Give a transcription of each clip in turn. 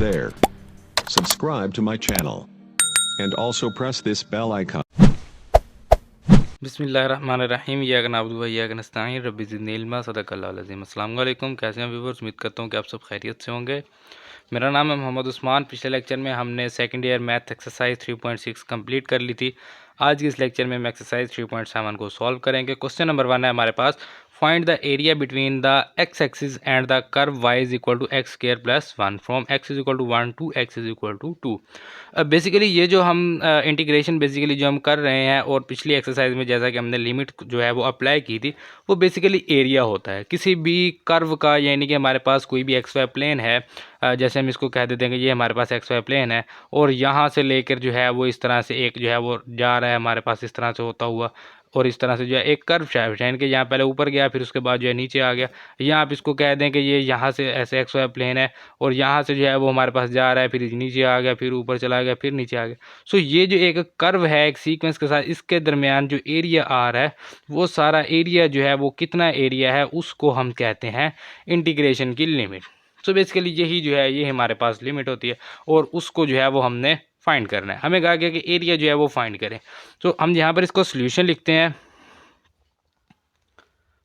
there. Subscribe to my channel. And also press this bell icon. बिस्मिल्लाहिर्रहमानिर्रहीम इय्याक नअबुदु व इय्याक नस्तईन rabbi ज़िदनी इल्मा सदक़ल्लाहुल अज़ीम। अस्सलाम वालेकुम, कैसे हैं व्यूअर्स? उम्मीद करता हूँ कि आप सब खैरियत से होंगे। मेरा नाम है मोहम्मद उस्मान। पिछले लेक्चर में हमने second year math exercise 3.6 complete कर ली थी। आज के इस लेक्चर में हम एक्सरसाइज 3.7 को सॉल्व करेंगे। क्वेश्चन नंबर 1 है हमारे पास, find the area between the x axis and the curve y is equal to x square plus 1 from x is equal to 1 to x is equal to 2। Basically ये जो हम integration basically जो हम कर रहे हैं, और पिछली एक्सरसाइज में जैसा कि हमने लिमिट जो है वो अप्लाई की थी, वो बेसिकली एरिया होता है किसी भी कर्व का। यानी कि हमारे पास कोई भी एक्स वाई प्लेन है, जैसे हम इसको कह देते हैं कि ये हमारे पास एक्स वाई प्लेन है, और यहाँ से लेकर जो है वो इस तरह से एक जो है वो जा रहा है हमारे पास इस तरह से होता हुआ, और इस तरह से जो है एक कर्व शेप है, यानी कि यहाँ पहले ऊपर गया फिर उसके बाद जो है नीचे आ गया। या आप इसको कह दें कि ये यहाँ से ऐसे एक्स वाई प्लेन है, और यहाँ से जो है वो हमारे पास जा रहा है, फिर नीचे आ गया, फिर ऊपर चला गया, फिर नीचे आ गया। सो ये जो एक कर्व है एक सीक्वेंस के साथ, इसके दरमियान जो एरिया आ रहा है, वो सारा एरिया जो है वो कितना एरिया है, उसको हम कहते हैं इंटीग्रेशन की लिमिट। सो बेसिकली यही जो है ये हमारे पास लिमिट होती है, और उसको जो है वो हमने फाइंड करना है। हमें कहा गया कि एरिया जो है वो फाइंड करें। तो हम यहाँ पर इसको सोल्यूशन लिखते हैं।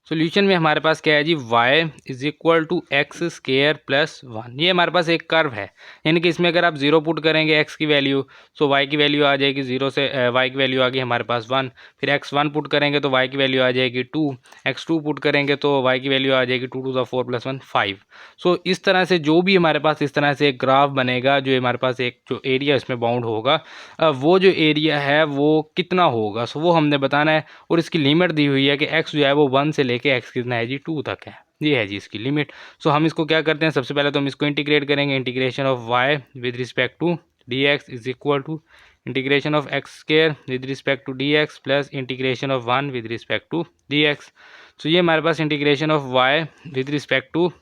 सोल्यूशन में हमारे पास क्या है जी, y is equal to x square plus 1। ये हमारे पास एक कर्व है, यानी कि इसमें अगर आप 0 पुट करेंगे x की वैल्यू, तो y की वैल्यू आ जाएगी 0 से y की वैल्यू आ गई हमारे पास 1। फिर x1 पुट करेंगे तो y की वैल्यू आ जाएगी 2। x2 पुट करेंगे तो y की वैल्यू आ जाएगी 2 टू द 4 प्लस 1 5। सो इस तरह से जो भी हमारे पास इस तरह से एक ग्राफ बनेगा, जो हमारे पास एक जो एरिया इसमें बाउंड होगा, वो जो एरिया है वो कितना होगा, सो वो हमने बताना है। और इसकी लिमिट दी हुई है कि x जो है वो 1 से लेके x कितना है जी 2 तक है। ये है जी इसकी लिमिट। सो हम इसको क्या करते हैं, सबसे पहले तो हम इसको इंटीग्रेट करेंगे। Integration of y with respect to dx is equal to integration of x square with respect to dx plus integration of 1 with respect to dx। So ये हमारे पास integration of y with respect to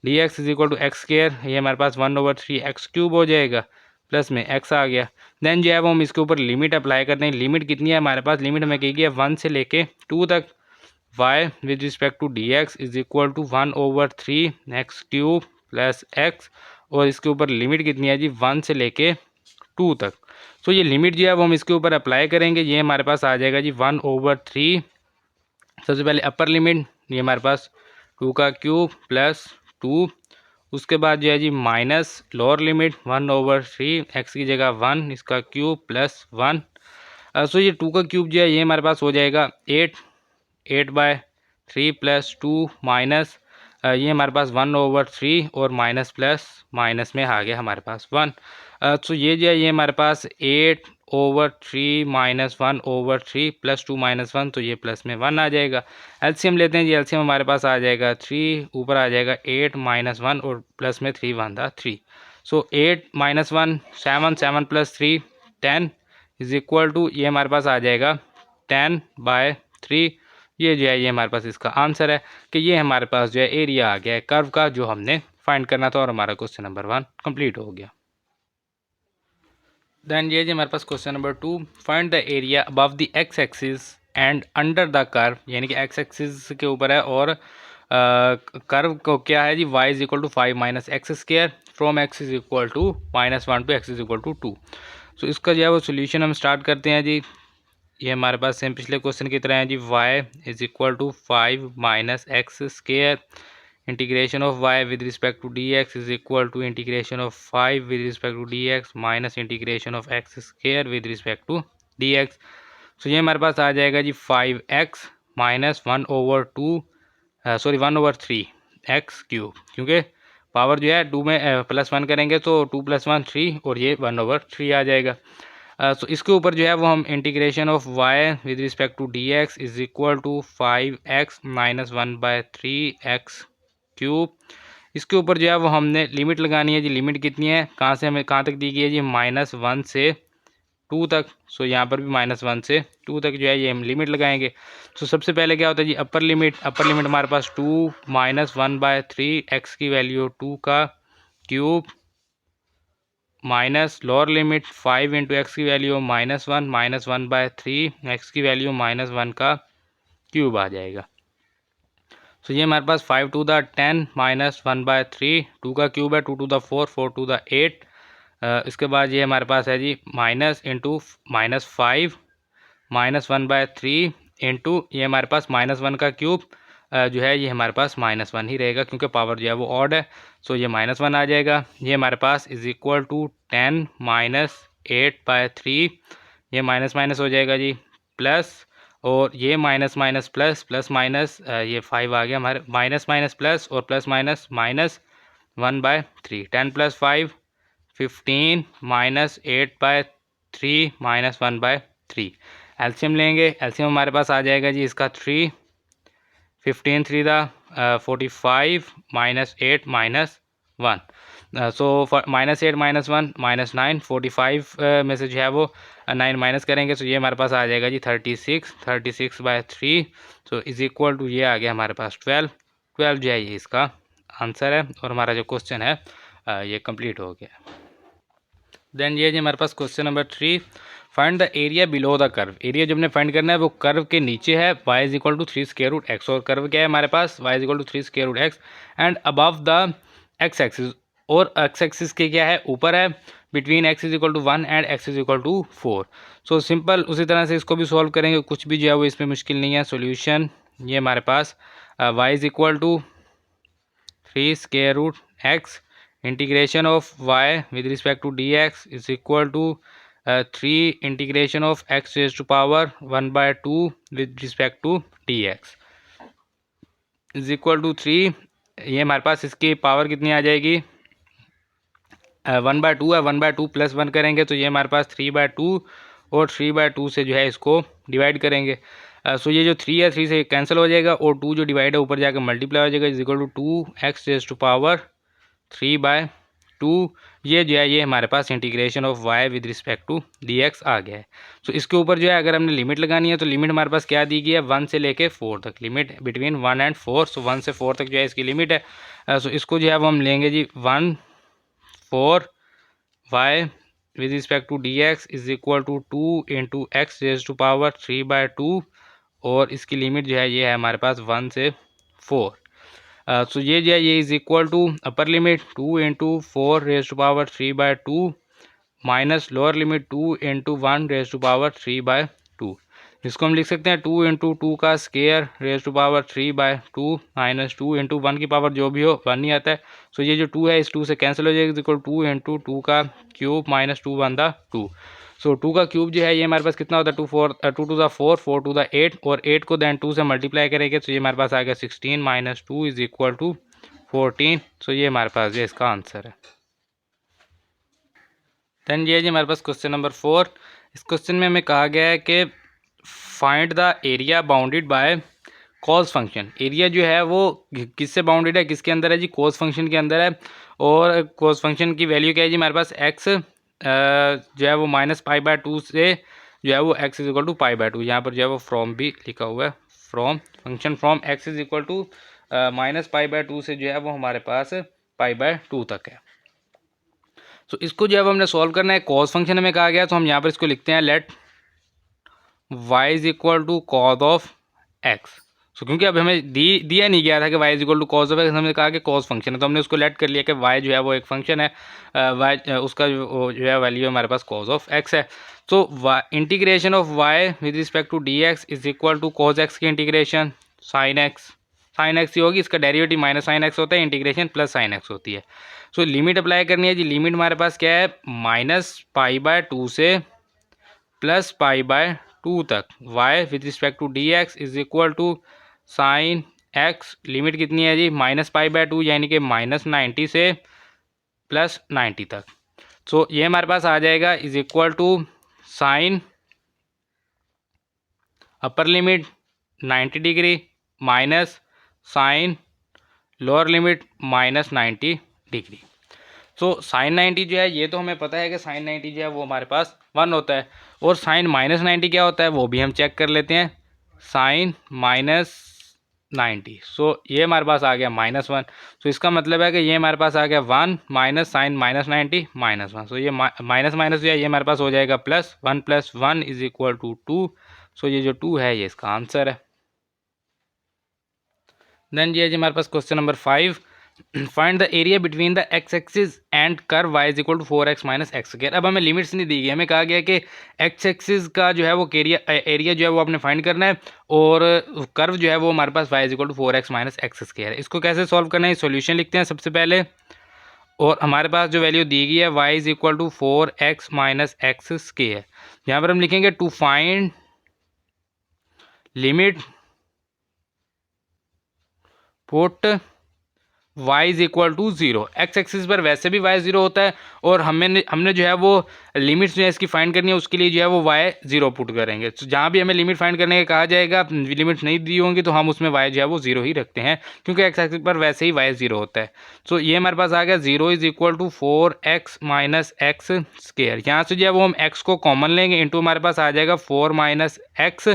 dx is equal to x square, ये हमारे पास 1/3 x cube हो जाएगा, plus में x आ गया। Then जो है वो हम इसके ऊपर लिमिट अप्लाई करते हैं। लिमिट कितनी है हमारे पास, लिमिट हमें कही गई है 1 से लेके 2 तक। y with respect to dx is equal to 1/3 x cube plus x, और इसके ऊपर लिमिट कितनी है जी 1 से लेके 2 तक। सो ये लिमिट जो है वो हम इसके ऊपर अप्लाई करेंगे। ये हमारे पास आ जाएगा जी 1/3। सबसे पहले अपर लिमिट, ये हमारे पास 2 का क्यूब प्लस 2, उसके बाद जो है जी माइनस लोअर लिमिट 1/3 एक्स की जगह 1 इसका क्यूब प्लस 1। सो ये 2 का क्यूब जो है ये हमारे पास हो जाएगा 8/3 प्लस 2 माइनस ये हमारे पास 1/3 और माइनस प्लस माइनस में आ गया हमारे पास 1। सो ये जो है ये हमारे पास 8/3 माइनस 1/3 प्लस 2 माइनस 1, तो ये प्लस में 1 आ जाएगा। एलसीएम लेते हैं जी, एलसीएम हमारे पास आ जाएगा 3, ऊपर आ जाएगा 8 माइनस 1 और प्लस में 3 1 था 3। सो 8 माइनस 1 7, 7 प्लस 3 10 इज इक्वल टू ये हमारे पास आ जाएगा 10/3। ये जो है ये हमारे पास इसका आंसर है कि ये हमारे पास जो है एरिया आ गया है कर्व का, जो हमने फाइंड करना था, और हमारा क्वेश्चन नंबर 1 कंप्लीट हो गया। देन ये जी हमारे पास question number 2, find the area above the x axis and under the curve, यानी कि एक्स एक्सिस के ऊपर है और कर्व को क्या है जी y is equal to 5 minus x square from x is equal to -1 to x is equal to 2। So इसका जो है वो सोल्यूशन हम स्टार्ट करते हैं जी। ये हमारे पास सेम पिछले क्वेश्चन की तरह है जी, y is equal to 5 minus x square, integration of y with respect to dx is equal to integration of 5 with respect to dx minus integration of x square with respect to dx। So ये हमारे पास आ जाएगा जी 5x minus 1/3 x cube, क्योंकि power जो है 2 में प्लस 1 करेंगे तो 2 + 1 3, और ये 1/3 आ जाएगा। सो इसके ऊपर जो है वो हम integration of y with respect to dx is equal to 5x minus 1/3 x cube. इसके ऊपर जो है वो हमने लिमिट लगानी है जी। लिमिट कितनी है, कहाँ से हमें कहाँ तक दी गई है जी, -1 से 2 तक। सो यहाँ पर भी -1 से 2 तक जो है ये हम लिमिट लगाएंगे। तो सबसे पहले क्या होता है जी अपर लिमिट हमारे पास 2 माइनस 1/3 एक्स की वैल्यू 2 का cube minus lower limit 5 into x की वैल्यू -1 माइनस 1/3 एक्स की वैल्यू -1 का क्यूब आ जाएगा। सो ये हमारे पास 5 टू द 10 माइनस 1/3, 2 का क्यूब है, 2 टू द 4, 4 टू द 8। इसके बाद ये हमारे पास है जी माइनस इंटू -5 -1/3 इंटू ये हमारे पास -1 का क्यूब जो है ये हमारे पास -1 ही रहेगा क्योंकि पावर जो है वो ऑड है। सो ये -1 आ जाएगा। ये हमारे पास इज इक्वल टू 10 -8/3, ये माइनस माइनस हो जाएगा जी, प्लस और ये minus minus plus plus minus ये 5 आ गया हमारे, माइनस माइनस प्लस और प्लस माइनस -1/3, 10 + 5 15 -8/3 -1/3। एलसीएम लेंगे, एलसीएम हमारे पास आ जाएगा जी इसका 3, 15 3 दा 45 -8 -1। सो -8 -1 -9, 45 में से जो है वो 9 माइनस करेंगे, सो ये हमारे पास आ जाएगा जी 36/3। सो इज़ इक्वल टू ये आ गया हमारे पास 12 जो है ये इसका आंसर है और हमारा जो क्वेश्चन है ये कंप्लीट हो गया। देन ये जी हमारे पास question number 3, find the area below the curve. Area जो हमने फाइंड करना है वो कर्व के नीचे है, y is equal to 3 square root x, और कर्व क्या है हमारे पास, y is equal to 3 square root x and above the x axis, और एक्स एक्सिस के क्या है ऊपर है, between x is equal to 1 and x is equal to 4। So simple उसी तरह से इसको भी सॉल्व करेंगे, कुछ भी जो है वो इसमें मुश्किल नहीं है। सोल्यूशन ये हमारे पास y is equal to 3 square root x, integration of y with respect to dx is equal to 3 integration of x raised to power 1/2 with respect to dx is equal to 3। ये हमारे पास इसकी power कितनी आ जाएगी, 1/2 है, 1/2 plus 1 करेंगे तो ये हमारे पास 3/2, और 3/2 से जो है इसको डिवाइड करेंगे। सो ये जो 3 है 3 से कैंसिल हो जाएगा, और 2 जो डिवाइड है ऊपर जाकर मल्टीप्लाई हो जाएगा, is equal to 2x raise to power 3/2। ये जो है ये हमारे पास integration of y with respect to dx आ गया है। सो इसके ऊपर जो है अगर हमने लिमिट लगानी है तो लिमिट हमारे पास क्या दी गई है, 1 से लेके 4 तक, लिमिट बिटवीन 1 एंड 4। सो 1 से 4 तक जो है इसकी लिमिट है। सो इसको जो है वो हम लेंगे जी 1 4 y with respect to dx is equal to 2 into x raise to power 3/2, और इसकी लिमिट जो है ये है हमारे पास 1 से 4। सो ये जो है ये is equal to upper limit 2 into 4 raise to power 3/2 minus lower limit 2 into 1 raise to power 3/2। इसको हम लिख सकते हैं 2 इंटू 2 का square raise to power 3/2 minus 2 into 1 की पावर जो भी हो 1 ही आता है। सो ये जो 2 है इस 2 से कैंसिल हो जाएगा, इक्वल 2 इंटू 2 का क्यूब माइनस 2 1 द 2। सो 2 का क्यूब जो है ये हमारे पास कितना होता है, 2 टू द 4, 4 टू द 8, और 8 को देन 2 से मल्टीप्लाई करेंगे तो ये हमारे पास आ गया 16 minus 2 is equal to 14। So ये हमारे पास ये इसका आंसर है। देन ये जी हमारे पास क्वेश्चन नंबर 4। इस क्वेश्चन में हमें कहा गया है कि find the area bounded by cos function. Area जो है वो किससे बाउंडेड है, किसके अंदर है जी, कॉस फंक्शन के अंदर है। और कॉस फंक्शन की वैल्यू क्या है जी हमारे पास, एक्स जो है वो -π/2 से जो है वो x इज इक्वल टू π/2, यहाँ पर जो है वो फ्रॉम भी लिखा हुआ है, from function from x is equal to -π/2 से जो है वो हमारे पास π/2 तक है। तो इसको जो है हमने सॉल्व करना है, कॉस फंक्शन में कहा गया तो हम यहाँ पर इसको लिखते हैं let y is equal to cos of x। So क्योंकि अब हमें दिया नहीं गया था कि y is equal to cos of x, हमने कहा कि कॉस फंक्शन है तो हमने उसको लेट कर लिया कि y जो है वो एक फंक्शन है, y उसका जो है वैल्यू हमारे पास कॉस ऑफ x है। तो integration of y with respect to dx is equal to cos x की इंटीग्रेशन साइन x ही होगी, इसका डेरिवेटिव माइनस साइन x होता है, इंटीग्रेशन प्लस साइन x होती है। सो लिमिट अप्लाई करनी है जी, लिमिट हमारे पास क्या है -π/2 से +π/2 तक, y with respect to dx is equal to sine x, limit कितनी है जी -π/2 यानी कि -90 से +90 तक। सो ये हमारे पास आ जाएगा is equal to sine upper limit 90 degree minus sine lower limit -90 degree. So sine 90 जो है ये तो हमें पता है कि साइन 90 जो है वो हमारे पास 1 होता है, और साइन -90 क्या होता है वो भी हम चेक कर लेते हैं, साइन -90। सो ये हमारे पास आ गया -1। सो इसका मतलब है कि ये हमारे पास आ गया 1 माइनस साइन -90 -1। सो ये माइनस माइनस जो है ये हमारे पास हो जाएगा प्लस 1 + 1 इज इक्वल टू 2। सो ये जो 2 है ये इसका आंसर है। देन ये है जी हमारे पास question number 5, find the area between the x axis and curve y is equal to 4x minus x square. अब हमें लिमिट्स नहीं दी गई, हमें कहा गया कि एक्स एक्सिस का जो है वो एरिया जो है वो आपने फाइंड करना है, और कर्व जो है वो हमारे पास y is equal to 4x minus x square है। इसको कैसे सॉल्व करना है, सॉल्यूशन लिखते हैं सबसे पहले, और हमारे पास जो वैल्यू दी गई है y is equal to 4x minus x square. यहाँ पर हम लिखेंगे to find limit put y is equal to 0। X axis पर वैसे भी y 0 होता है, और हमने जो है वो लिमिट्स जो है इसकी फाइंड करनी है, उसके लिए जो है वो y 0 पुट करेंगे। तो जहाँ भी हमें लिमिट फाइंड करने का कहा जाएगा, लिमिट नहीं दी होंगी तो हम उसमें y जो है वो 0 ही रखते हैं, क्योंकि एक्स एक्सिस पर वैसे ही y 0 होता है। तो ये हमारे पास आ गया 0 is equal to 4x minus x square. यहाँ से जो है वो हम x को कॉमन लेंगे, इंटू हमारे पास आ जाएगा 4 माइनस एक्स,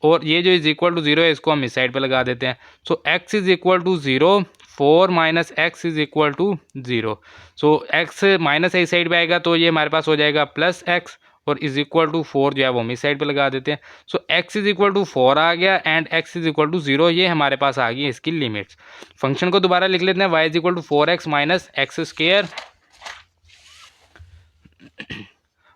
और ये जो इज इक्वल टू 0 है इसको हम इस साइड पे लगा देते हैं। So x is equal to 0, 4 minus x is equal to 0। So x minus इस साइड पे आएगा तो ये हमारे पास हो जाएगा प्लस x, और इज इक्वल टू 4 जो है वो हम इस साइड पे लगा देते हैं। So x is equal to 4 आ गया and x is equal to 0, ये हमारे पास आ गई इसकी लिमिट्स। फंक्शन को दोबारा लिख लेते हैं, y is equal to 4x minus x square,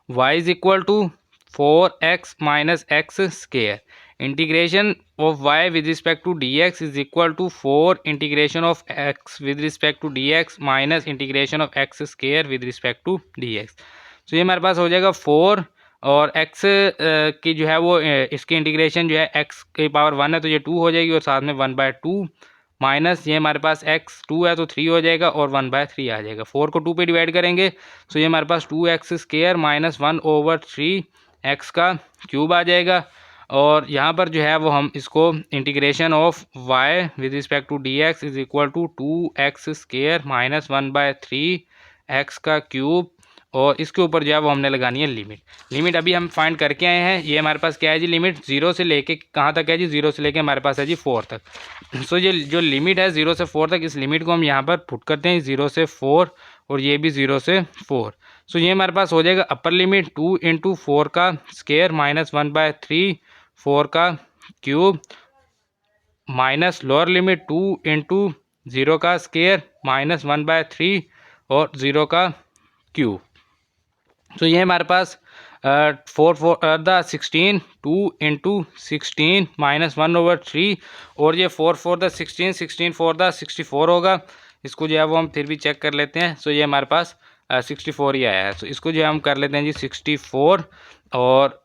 y is equal to 4x minus x square, integration of y with respect to dx is equal to 4 integration of x with respect to dx minus integration of x square with respect to dx। तो ये हमारे पास हो जाएगा 4, और x की जो है वो इसकी इंटीग्रेशन जो है x की पावर 1 है तो ये 2 हो जाएगी, और साथ में 1/2 माइनस ये हमारे पास x 2 है तो 3 हो जाएगा, और 1/3 आ जाएगा। 4 को 2 पे डिवाइड करेंगे तो ये हमारे पास 2x स्क्वायर माइनस 1/3 x का क्यूब आ जाएगा। और यहाँ पर जो है वो हम इसको integration of y with respect to dx is equal to 2x square minus 1/3 x का क्यूब, और इसके ऊपर जो है वो हमने लगानी है लिमिट। लिमिट अभी हम फाइंड करके आए हैं, ये हमारे पास क्या है जी, लिमिट 0 से लेके कहाँ तक है जी, 0 से लेके हमारे पास है जी 4 तक। सो ये जो लिमिट है 0 से 4 तक, इस लिमिट को हम यहाँ पर पुट करते हैं 0 से 4, और ये भी 0 से 4। सो ये हमारे पास हो जाएगा अपर लिमिट 2 इंटू 4 का स्क्वायर माइनस 1/3 4 का cube, minus lower limit 2 into 0 का स्क्वायर माइनस 1/3 और 0 का क्यूब। तो ये हमारे पास 4 2 इंटू 16 माइनस 1/3, और ये 4 द 16 16 4 द 64 होगा। इसको जो है वो हम फिर भी चेक कर लेते हैं। सो ये हमारे पास 64 ही आया है। तो इसको जो है हम कर लेते हैं जी 64, और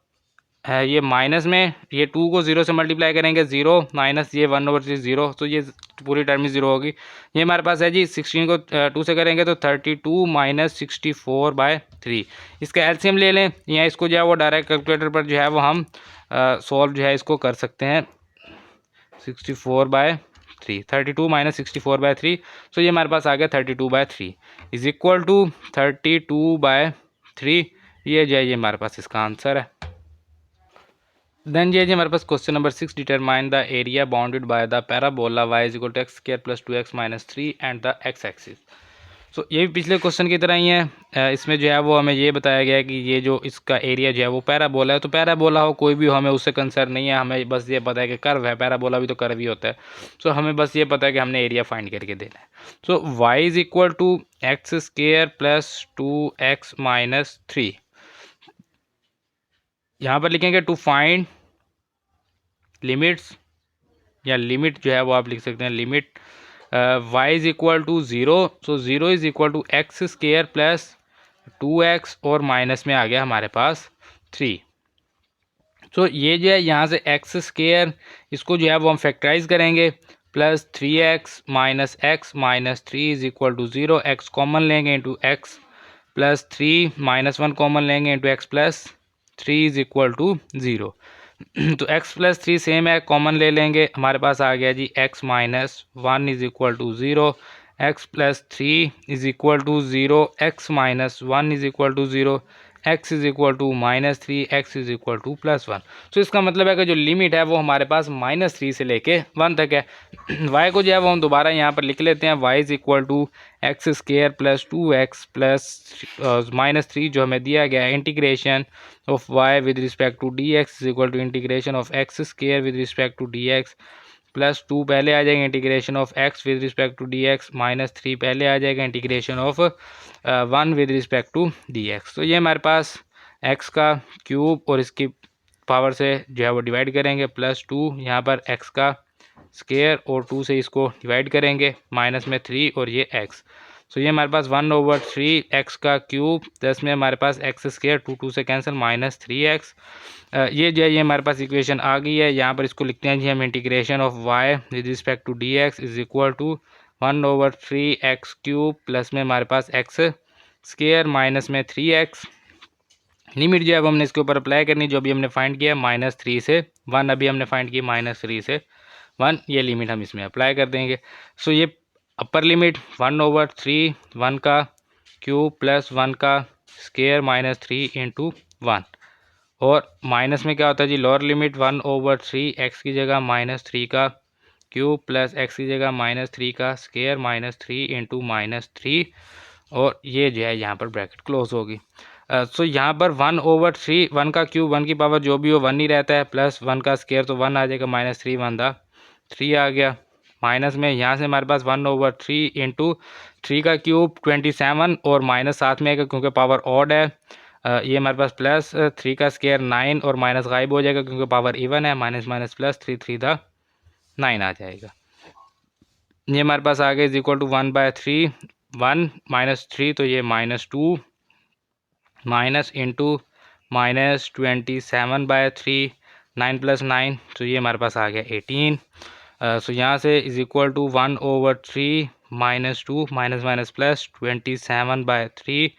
है ये माइनस में, ये 2 को 0 से मल्टीप्लाई करेंगे 0 माइनस ये 1/3 0, तो ये पूरी टर्म ही 0 होगी। ये हमारे पास है जी 16 को 2 से करेंगे तो 32 माइनस 64/3। इसका एलसीएम ले लें, या इसको जो है वो डायरेक्ट कैलकुलेटर पर जो है वो हम सॉल्व जो है इसको कर सकते हैं। 64/3, 32 माइनस 64/3, सो ये हमारे पास आ गया 32/3 इज इक्वल टू 32/3। ये जो है ये हमारे पास इसका आंसर है। देन ये जी हमारे पास question number 6, determine the area bounded by the parabola y is equal to x square plus 2x minus 3 and the x axis. So ये भी पिछले क्वेश्चन की तरह ही है। इसमें जो है वो हमें ये बताया गया है कि ये जो इसका एरिया जो है वो पैराबोला है। तो पैराबोला हो कोई भी हो, हमें उससे कंसर्न नहीं है, हमें बस ये पता है कि कर्व है, पैराबोला भी तो कर्व ही होता है। सो हमें बस ये पता है कि हमने एरिया फाइंड करके देना है। So y is equal to x square plus 2x minus 3, यहाँ पर लिखेंगे टू फाइंड लिमिट्स, या लिमिट जो है वो आप लिख सकते हैं limit y is equal to 0। So 0 is equal to x square plus 2x, और माइनस में आ गया हमारे पास 3। सो ये जो है यहाँ से एक्स स्क्वायर, इसको जो है वो हम फैक्टराइज करेंगे, plus 3x minus x minus 3 is equal to 0, x common लेंगे into x plus 3 minus 1 common लेंगे into x plus 3 is equal to 0। तो x प्लस 3 सेम है, कॉमन ले लेंगे, हमारे पास आ गया जी x minus 1 is equal to 0, x plus 3 is equal to 0, x minus 1 is equal to 0, x is equal to minus 3, x is equal to plus 1। तो इसका मतलब है कि जो लिमिट है वो हमारे पास माइनस 3 से लेके 1 तक है। y को जो है वो हम दोबारा यहाँ पर लिख लेते हैं, y is equal to x square plus 2x plus minus 3 जो हमें दिया गया है, integration of y with respect to dx is equal to integration of x square with respect to dx plus 2 पहले आ जाएगा integration of x with respect to d x, minus 3 पहले आ जाएगा integration of 1 with respect to d x. तो ये हमारे पास x का क्यूब और इसकी पावर से जो है वो डिवाइड करेंगे, प्लस 2 यहाँ पर x का स्केयर और 2 से इसको डिवाइड करेंगे, माइनस में 3 और ये x। सो ये हमारे पास 1/3 x का क्यूब, प्लस में हमारे पास x स्केयर, 2 से कैंसिल, माइनस 3x। ये जो है ये हमारे पास इक्वेशन आ गई है। यहाँ पर इसको लिखते हैं जी हम integration of y with respect to d x is equal to 1/3 x cube, plus में हमारे पास x स्केयर, माइनस में 3x। लिमिट जो है वो हमने इसके ऊपर अप्लाई करनी, जो अभी हमने फाइंड किया -3 से 1, अभी हमने फाइंड की -3 से 1, ये लिमिट हम इसमें अप्लाई कर देंगे। सो ये अपर लिमिट 1/3 1 का क्यूब प्लस 1 का स्केयर माइनस 3 इंटू 1, और माइनस में क्या होता है जी लोअर लिमिट 1/3 x की जगह -3 का क्यूब प्लस x की जगह -3 का स्केयर माइनस 3 इंटू -3, और ये जो है यहाँ पर ब्रैकेट क्लोज होगी। सो यहाँ पर 1/3 1 का क्यूब 1 की पावर जो भी हो 1 ही रहता है, प्लस 1 का स्केयर तो 1 आ जाएगा, -3 1 था 3 आ गया, माइनस में यहाँ से हमारे पास 1/3 इंटू 3 का क्यूब 27, और माइनस साथ में आएगा क्योंकि पावर ऑड है। ये हमारे पास प्लस 3 का स्केयर 9, और माइनस गायब हो जाएगा क्योंकि पावर इवन है, माइनस माइनस प्लस 3 3 था 9 आ जाएगा। ये हमारे पास आ गया इज इक्वल टू 1/3 1 -3, तो ये -2 माइनस इंटू -27/3 9 + 9, तो ये हमारे पास आ गया 18। सो यहाँ से is equal to 1/3 -2 minus minus plus 27/3,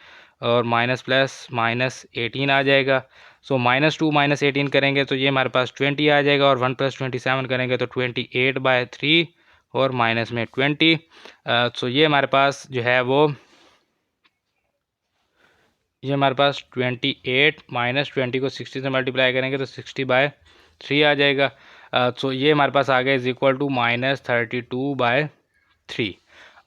और माइनस प्लस माइनस 18 आ जाएगा। सो -2 -18 करेंगे तो ये हमारे पास 20 आ जाएगा, और 1 + 27 करेंगे तो 28/3, और माइनस में 20। सो ये हमारे पास जो है वो ये हमारे पास 28 -20 को 60 से मल्टीप्लाई करेंगे तो 60/3 आ जाएगा। सो ये हमारे पास आ गया इज इक्वल टू -32/3।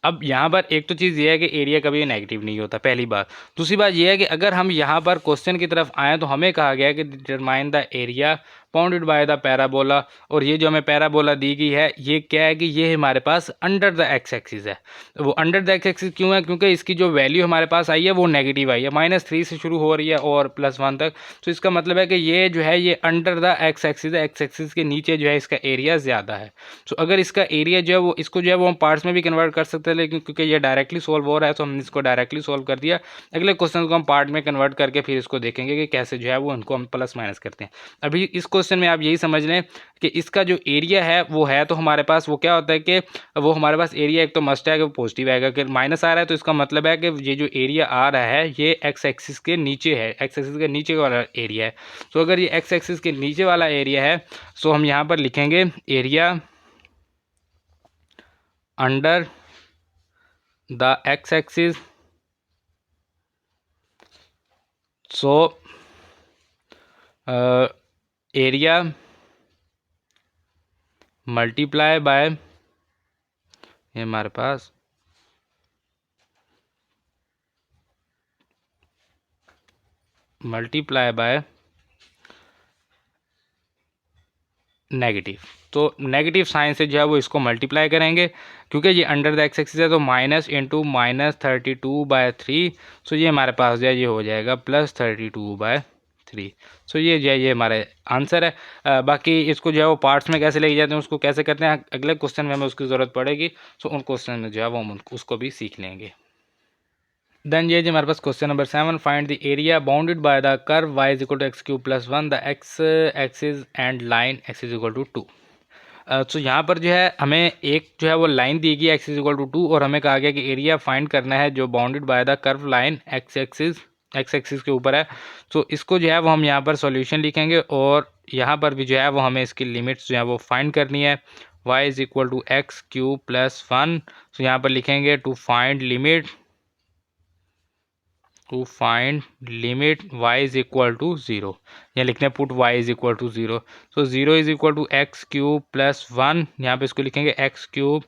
अब यहाँ पर एक तो चीज़ ये है कि एरिया कभी नेगेटिव नहीं होता, पहली बात। दूसरी बात ये है कि अगर हम यहाँ पर क्वेश्चन की तरफ आएँ तो हमें कहा गया है कि determine the area bounded by the parabola, और ये जो हमें पैराबोला दी गई है ये क्या है कि ये हमारे पास अंडर द एक्स एक्सिस है। वो अंडर द एक्स एक्सिस क्यों है? क्योंकि इसकी जो वैल्यू हमारे पास आई है वो नेगेटिव आई है, -3 से शुरू हो रही है और +1 तक। तो इसका मतलब है कि ये जो है ये अंडर द एक्स एक्सिस है, एक्स एक्सिस के नीचे जो है इसका एरिया ज़्यादा है। तो अगर इसका एरिया जो है वो इसको जो है वो हम पार्ट्स में भी कन्वर्ट कर सकते हैं, लेकिन क्योंकि ये डायरेक्टली सोल्व हो रहा है तो हमने इसको डायरेक्टली सोल्व कर दिया। अगले क्वेश्चन को हम पार्ट में कन्वर्ट करके फिर इसको देखेंगे कि कैसे जो है वो उनको हम प्लस माइनस करते हैं। अभी इस क्वेश्चन में आप यही समझ लें कि इसका जो एरिया है वो है, तो हमारे पास वो क्या होता है कि वो हमारे पास एरिया एक तो मस्ट है कि पॉजिटिव आएगा, कि माइनस आ रहा है तो इसका मतलब है कि ये जो एरिया आ रहा है ये एक्स एक्सिस के नीचे है, एक्स एक्सिस के नीचे वाला एरिया है। तो अगर ये एक्स एक्सिस के नीचे वाला एरिया है तो हम यहाँ पर लिखेंगे area under the x axis. So area multiply by, ये हमारे पास मल्टीप्लाई बाय नेगेटिव, तो नेगेटिव साइन से जो है वो इसको मल्टीप्लाई करेंगे क्योंकि ये अंडर द एक्स एक्सिस है, तो माइनस इंटू -32/3। सो ये हमारे पास जो है ये हो जाएगा +32/3। सो ये जो है ये हमारे आंसर है। बाकी इसको जो है वो पार्ट्स में कैसे लेके जाते हैं उसको कैसे करते हैं अगले क्वेश्चन में हमें उसकी ज़रूरत पड़ेगी। सो उन क्वेश्चन में जो है वो हम उसको भी सीख लेंगे। देन ये जो हमारे पास question number 7, find the area bounded by the curve y = x³ + 1 the x axis and line x = 2। तो यहाँ पर जो है हमें एक जो है वो लाइन दी गई x = 2, और हमें कहा गया कि एरिया फाइंड करना है जो bounded by the curve line x axis के ऊपर है। तो इसको जो है वो हम यहाँ पर सॉल्यूशन लिखेंगे, और यहाँ पर भी जो है वो हमें इसकी लिमिट्स जो है वो फाइंड करनी है y = x³ + 1। तो यहाँ पर लिखेंगे टू फाइंड लिमिट y = 0, यहाँ लिखने पुट y = 0। सो 0 = x³ + 1, यहाँ पे इसको लिखेंगे x³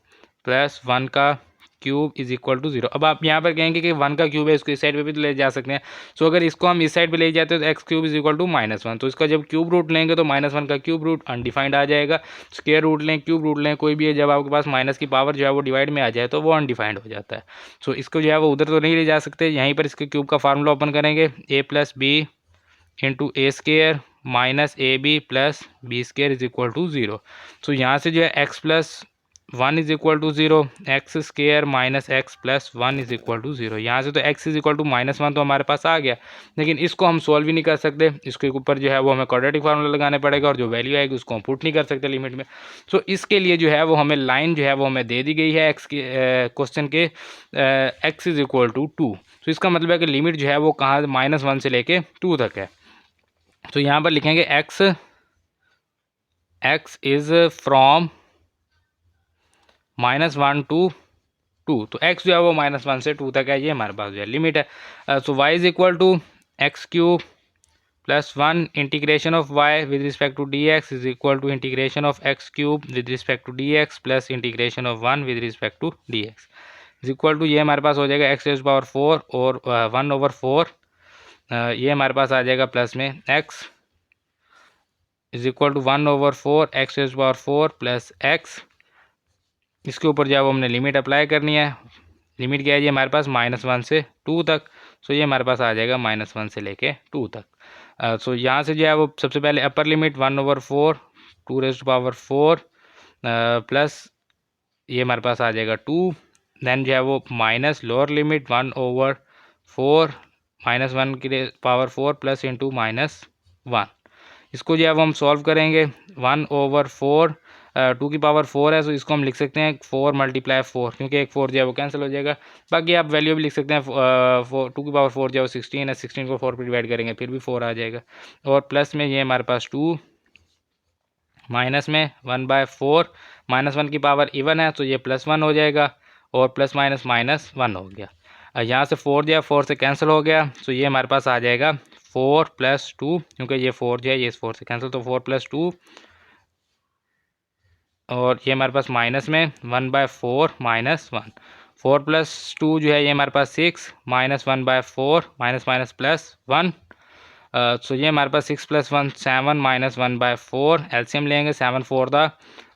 + 1 का क्यूब इज इक्वल टू 0। अब आप यहाँ पर कहेंगे कि 1 का क्यूब है, इसको इस साइड पे भी तो ले जा सकते हैं। सो अगर इसको हम इस साइड पे ले जाते हैं तो x cube is equal to -1। तो इसका जब क्यूब रूट लेंगे तो -1 का क्यूब रूट अनडिफाइंड आ जाएगा। स्क्वायर रूट लें, क्यूब रूट लें, कोई भी है, जब आपके पास माइनस की पावर जो है वो डिवाइड में आ जाए तो वो अनडिफाइंड हो जाता है। सो इसको जो है वो उधर तो नहीं ले जा सकते, यहीं पर इसके क्यूब का फार्मूला ओपन करेंगे, a plus b into a square minus a b plus B square is equal to 0। So यहाँ से जो है x plus 1 is equal to 0, x square minus x plus 1 is equal to 0। यहाँ से तो x is equal to -1 तो हमारे पास आ गया, लेकिन इसको हम सॉल्व ही नहीं कर सकते। इसके ऊपर जो है वो हमें क्वाड्रेटिक फार्मूला लगाने पड़ेगा और जो वैल्यू आएगी उसको हम पुट नहीं कर सकते लिमिट में। सो इसके लिए जो है वो हमें लाइन जो है वो हमें दे दी गई है एक्स के क्वेश्चन के, x इज इक्वल टू 2। तो इसका मतलब है कि लिमिट जो है वो कहाँ -1 से लेके 2 तक है। तो यहाँ पर लिखेंगे x इज फ्रॉम -1 टू 2। तो x जो है वो -1 से 2 तक है, ये हमारे पास जो है लिमिट है। So y is equal to x cube plus 1 integration of y with respect to dx is equal to integration of x cube with respect to dx plus integration of 1 with respect to dx is equal to, ये हमारे पास हो जाएगा x⁴ और 1/4, ये हमारे पास आ जाएगा प्लस में x is equal to 1/4 x⁴ plus x। इसके ऊपर जो है वो हमने लिमिट अप्लाई करनी है। लिमिट क्या है जी हमारे पास -1 से 2 तक। सो ये हमारे पास आ जाएगा -1 से लेके 2 तक। सो यहाँ से जो है वो सबसे पहले अपर लिमिट 1/4 2⁴ प्लस ये हमारे पास आ जाएगा 2, देन जो है वो माइनस लोअर लिमिट 1/4 -1 की पावर 4 प्लस इंटू -1। इसको जो है वो हम सॉल्व करेंगे। 1/4 2 की पावर 4 है, तो इसको हम लिख सकते हैं 4 × 4, क्योंकि एक 4 जो है वो कैंसिल हो जाएगा। बाकी आप वैल्यू भी लिख सकते हैं, 2 की पावर 4 जो है वो 16 है, 16 को 4 पर डिवाइड करेंगे फिर भी 4 आ जाएगा। और प्लस में ये हमारे पास 2, माइनस में 1/4, -1 की पावर इवन है तो ये +1 हो जाएगा, और प्लस माइनस -1 हो गया। यहाँ से 4 जो है 4 से कैंसिल हो गया, तो ये हमारे पास आ जाएगा 4 + 2, क्योंकि ये 4 जो है ये 4 से कैंसिल, तो 4 + 2, और ये हमारे पास माइनस में 1/4 -1, 4 + 2 जो है ये हमारे पास 6, -1/4 माइनस प्लस 1। सो ये हमारे पास 6 + 1 7 -1/4, एलसीएम लेंगे 7 4 दा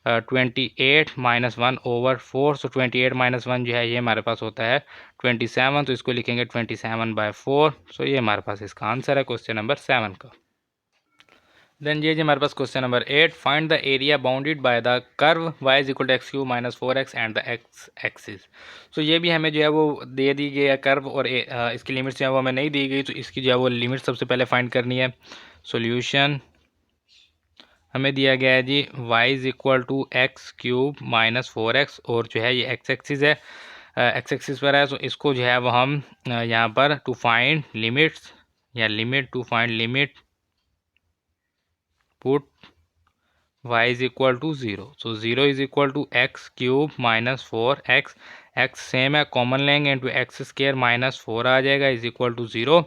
28 -1/4। सो 28 -1 जो है ये हमारे पास होता है 27, तो इसको लिखेंगे 27/4। सो ये हमारे पास इसका आंसर है क्वेश्चन नंबर 7 का। देन ये जी हमारे पास question number 8, find the area bounded by the curve y is equal to x³ - 4x and the x axis. So ये भी हमें जो है वो दे दी गई है कर्व, और इसकी लिमिट्स जो है वो हमें नहीं दी गई, तो इसकी जो है वो लिमिट सबसे पहले फाइंड करनी है। सॉल्यूशन हमें दिया गया है जी y is equal to x³ - 4x, और जो है ये x एक्सिस है, x एक्सिस पर है, तो इसको जो है वो हम यहाँ पर टू फाइंड लिमिट्स या limit to find limit put y is equal to 0। So 0 is equal to x³ - 4x, x same है, कॉमन लेंगे, इंटू x² - 4 आ जाएगा इज इक्वल टू 0।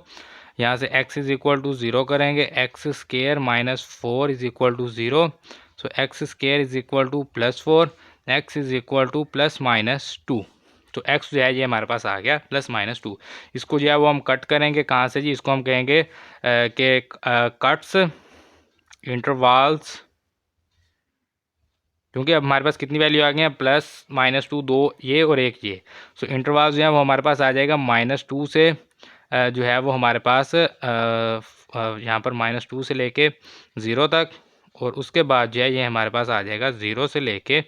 यहाँ से x इज इक्वल टू 0 करेंगे, x² - 4 is equal to 0। So x² is equal to +4, x is equal to ±2। तो x जो है ये हमारे पास आ गया +-2। इसको जो है वो हम कट करेंगे, कहाँ से जी, इसको हम कहेंगे कि कट्स इंटरवल्स, क्योंकि अब हमारे पास कितनी वैल्यू आ गई है, +-2, 2 ये और 1 ये। सो इंटरवल जो है वो हमारे पास आ जाएगा -2 से जो है वो हमारे पास यहाँ पर -2 से लेके 0 तक, और उसके बाद जो है ये हमारे पास आ जाएगा 0 से लेके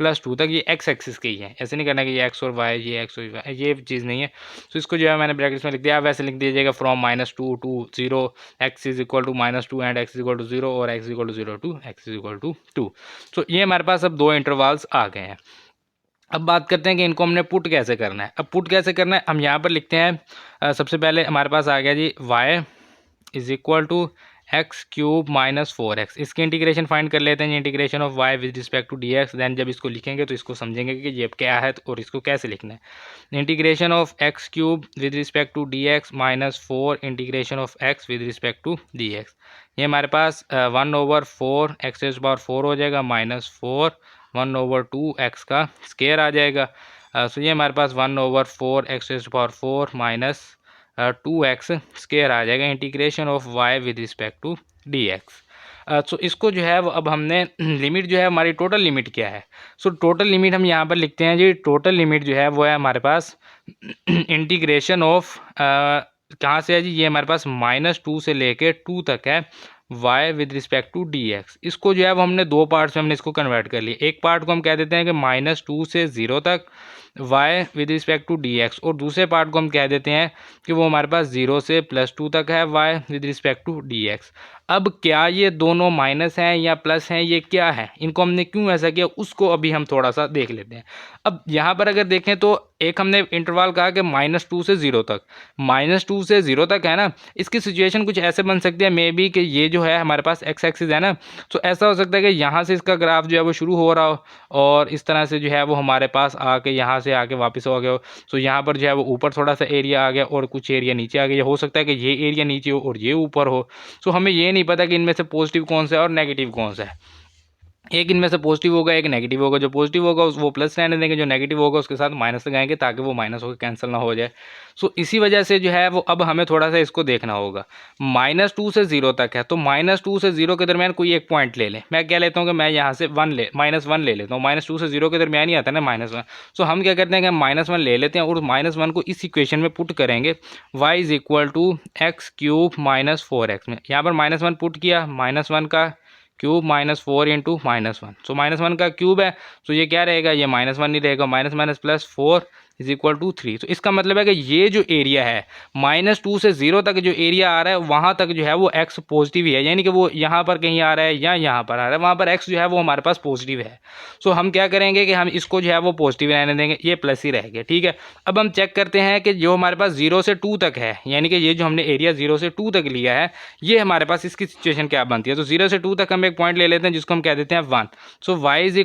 +2 तक। ये x एक्सिस के ही है, ऐसे नहीं करना कि ये x और y, ये x और y, ये चीज़ नहीं है। तो इसको जो है मैंने ब्रैकेट्स में लिख दिया, वैसे लिख दीजिएगा from -2 to 0, x is equal to -2 and x is equal to 0, और x is equal to 0 to x is equal to 2। तो ये हमारे पास अब 2 इंटरवल्स आ गए हैं। अब बात करते हैं कि इनको हमने पुट कैसे करना है। अब पुट कैसे करना है, हम यहाँ पर लिखते हैं, सबसे पहले हमारे पास आ गया जी y is equal to x³ - 4x। इसकी इंटीग्रेशन फाइंड कर लेते हैं, integration of y with respect to dx। Then जब इसको लिखेंगे तो इसको समझेंगे कि ये क्या है और इसको कैसे लिखना है। Integration of x³ with respect to dx - 4 integration of x with respect to dx। ये हमारे पास 1/4 x⁴ हो जाएगा, -4 1/2 x का स्क्वायर आ जाएगा। सो ये हमारे पास 1/4 x⁴ माइनस 2x स्क्वायर आ जाएगा integration of y with respect to dx। So इसको जो है वो अब हमने लिमिट जो है हमारी टोटल लिमिट क्या है। सो टोटल लिमिट हम यहाँ पर लिखते हैं जी, टोटल लिमिट जो है वो है हमारे पास इंटीग्रेशन ऑफ कहाँ से है जी, ये हमारे पास -2 से लेके 2 तक है y with respect to dx। इसको जो है वो हमने दो पार्ट्स में हमने इसको कन्वर्ट कर लिया। एक पार्ट को हम कह देते हैं कि -2 से 0 तक y with respect to dx, और दूसरे पार्ट को हम कह देते हैं कि वो हमारे पास 0 से +2 तक है y with respect to dx। अब क्या ये दोनों माइनस हैं या प्लस हैं, ये क्या है, इनको हमने क्यों ऐसा किया, उसको अभी हम थोड़ा सा देख लेते हैं। अब यहाँ पर अगर देखें तो एक हमने इंटरवल कहा कि -2 से 0 तक, -2 से 0 तक है ना। इसकी सिचुएशन कुछ ऐसे बन सकती है मे बी कि ये जो है हमारे पास x एक्सिस है ना, तो ऐसा हो सकता है कि यहाँ से इसका ग्राफ जो है वो शुरू हो रहा हो और इस तरह से जो है वो हमारे पास आके यहाँ से आके वापस हो गया हो। सो यहाँ पर जो है वो ऊपर थोड़ा सा एरिया आ गया और कुछ एरिया नीचे आ गया। हो सकता है कि ये एरिया नीचे हो और ये ऊपर हो। सो हमें ये नहीं पता कि इनमें से पॉजिटिव कौन सा है और नेगेटिव कौन सा है। एक इनमें से पॉजिटिव होगा, एक नेगेटिव होगा। जो पॉजिटिव होगा वो प्लस रहने देंगे, जो नेगेटिव होगा उसके साथ माइनस लगाएंगे ताकि वो माइनस होकर कैंसिल ना हो जाए। सो इसी वजह से जो है वो अब हमें थोड़ा सा इसको देखना होगा। -2 से 0 तक है तो -2 से 0 के दरमियान कोई एक पॉइंट ले लें। मैं क्या लेता हूँ कि मैं यहाँ से -1 ले लेता हूँ। -2 से 0 के दरमियान ही आता है ना -1। सो हम क्या करते हैं कि -1 ले लेते हैं और -1 को इस इक्वेशन में पुट करेंगे y = x³ - 4x में। यहाँ पर -1 पुट किया, -1 का क्यूब -4 × -1। सो -1 का क्यूब है तो ये क्या रहेगा, ये -1 नहीं रहेगा। -4 = 3। तो इसका मतलब है कि ये जो एरिया है -2 से 0 तक जो एरिया आ रहा है वहाँ तक जो है वो x पॉजिटिव ही है, यानी कि वो यहाँ पर कहीं आ रहा है या यहाँ पर आ रहा है, वहाँ पर x जो है वो हमारे पास पॉजिटिव है। सो हम क्या करेंगे कि हम इसको जो है वो पॉजिटिव रहने देंगे, ये प्लस ही रहेगा। ठीक है, अब हम चेक करते हैं कि जो हमारे पास 0 से 2 तक है, यानी कि ये जो हमने एरिया 0 से 2 तक लिया है, ये हमारे पास इसकी सिचुएशन क्या बनती है। तो 0 से 2 तक हम एक पॉइंट ले लेते हैं जिसको हम कह देते हैं 1। सो y =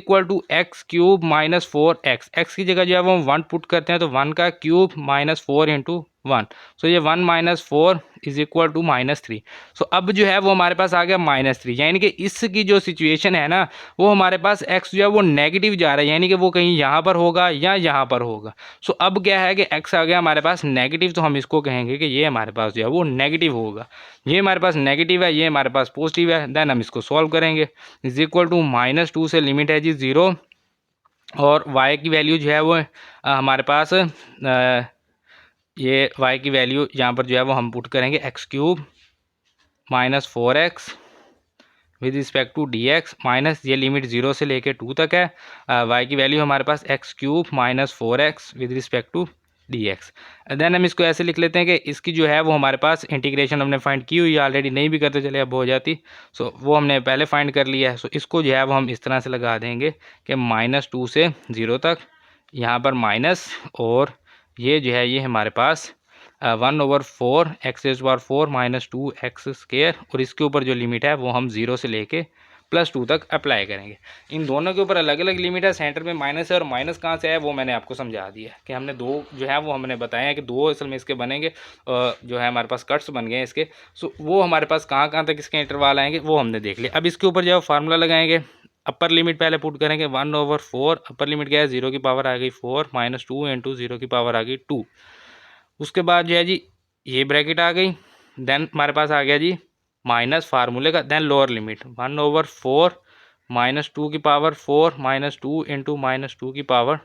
x³ - 4x। x की जगह जो है वो हम 1 पुट करते हैं तो 1 का क्यूब -4 × 1। सो ये 1 - 4 = -3। सो अब जो है वो हमारे पास आ गया -3, यानी कि इसकी जो सिचुएशन है ना वो हमारे पास x जो है वो नेगेटिव जा रहा है, यानी कि वो कहीं यहाँ पर होगा या यहाँ पर होगा। सो अब क्या है कि x आ गया हमारे पास नेगेटिव, तो हम इसको कहेंगे कि ये हमारे पास जो है वो नेगेटिव होगा। ये हमारे पास नेगेटिव है, ये हमारे पास पॉजिटिव है। देन हम इसको सॉल्व करेंगे। -2 से लिमिट है जी 0 और y की वैल्यू जो है वो हमारे पास ये y की वैल्यू यहाँ पर जो है वो हम पुट करेंगे x³ - 4x with respect to dx minus ये लिमिट 0 से लेके 2 तक है। y की वैल्यू हमारे पास x³ - 4x with respect to dx। Then हम इसको ऐसे लिख लेते हैं कि इसकी जो है वो हमारे पास इंटीग्रेशन हमने फाइंड की हुई है ऑलरेडी, नहीं भी करते चले अब हो जाती। सो वो हमने पहले फाइंड कर लिया है। सो इसको जो है वो हम इस तरह से लगा देंगे कि -2 से 0 तक, यहाँ पर माइनस, और ये जो है ये हमारे पास 1/4 x⁴ - 2x², और इसके ऊपर जो लिमिट है वो हम 0 से लेके +2 तक अप्लाई करेंगे। इन दोनों के ऊपर अलग अलग लिमिट है, सेंटर में माइनस है, और माइनस कहाँ से है वो मैंने आपको समझा दिया कि हमने दो जो है वो हमने बताया है कि दो असल में इसके बनेंगे, जो है हमारे पास कट्स बन गए हैं इसके। सो वो हमारे पास कहाँ कहाँ तक इसके इंटरवल आएंगे वो हमने देख लिया। अब इसके ऊपर जो है फार्मूला लगाएंगे, अपर लिमिट पहले पुट करेंगे 1/4, अपर लिमिट क्या है 0 की पावर आ गई 4 - 2 × 0 की पावर आ गई 2। उसके बाद जो है जी ये ब्रैकेट आ गई, देन हमारे पास आ गया जी माइनस फार्मूले का, देन लोअर लिमिट 1/4 - 2 की पावर 4 - 2 × -2 की पावर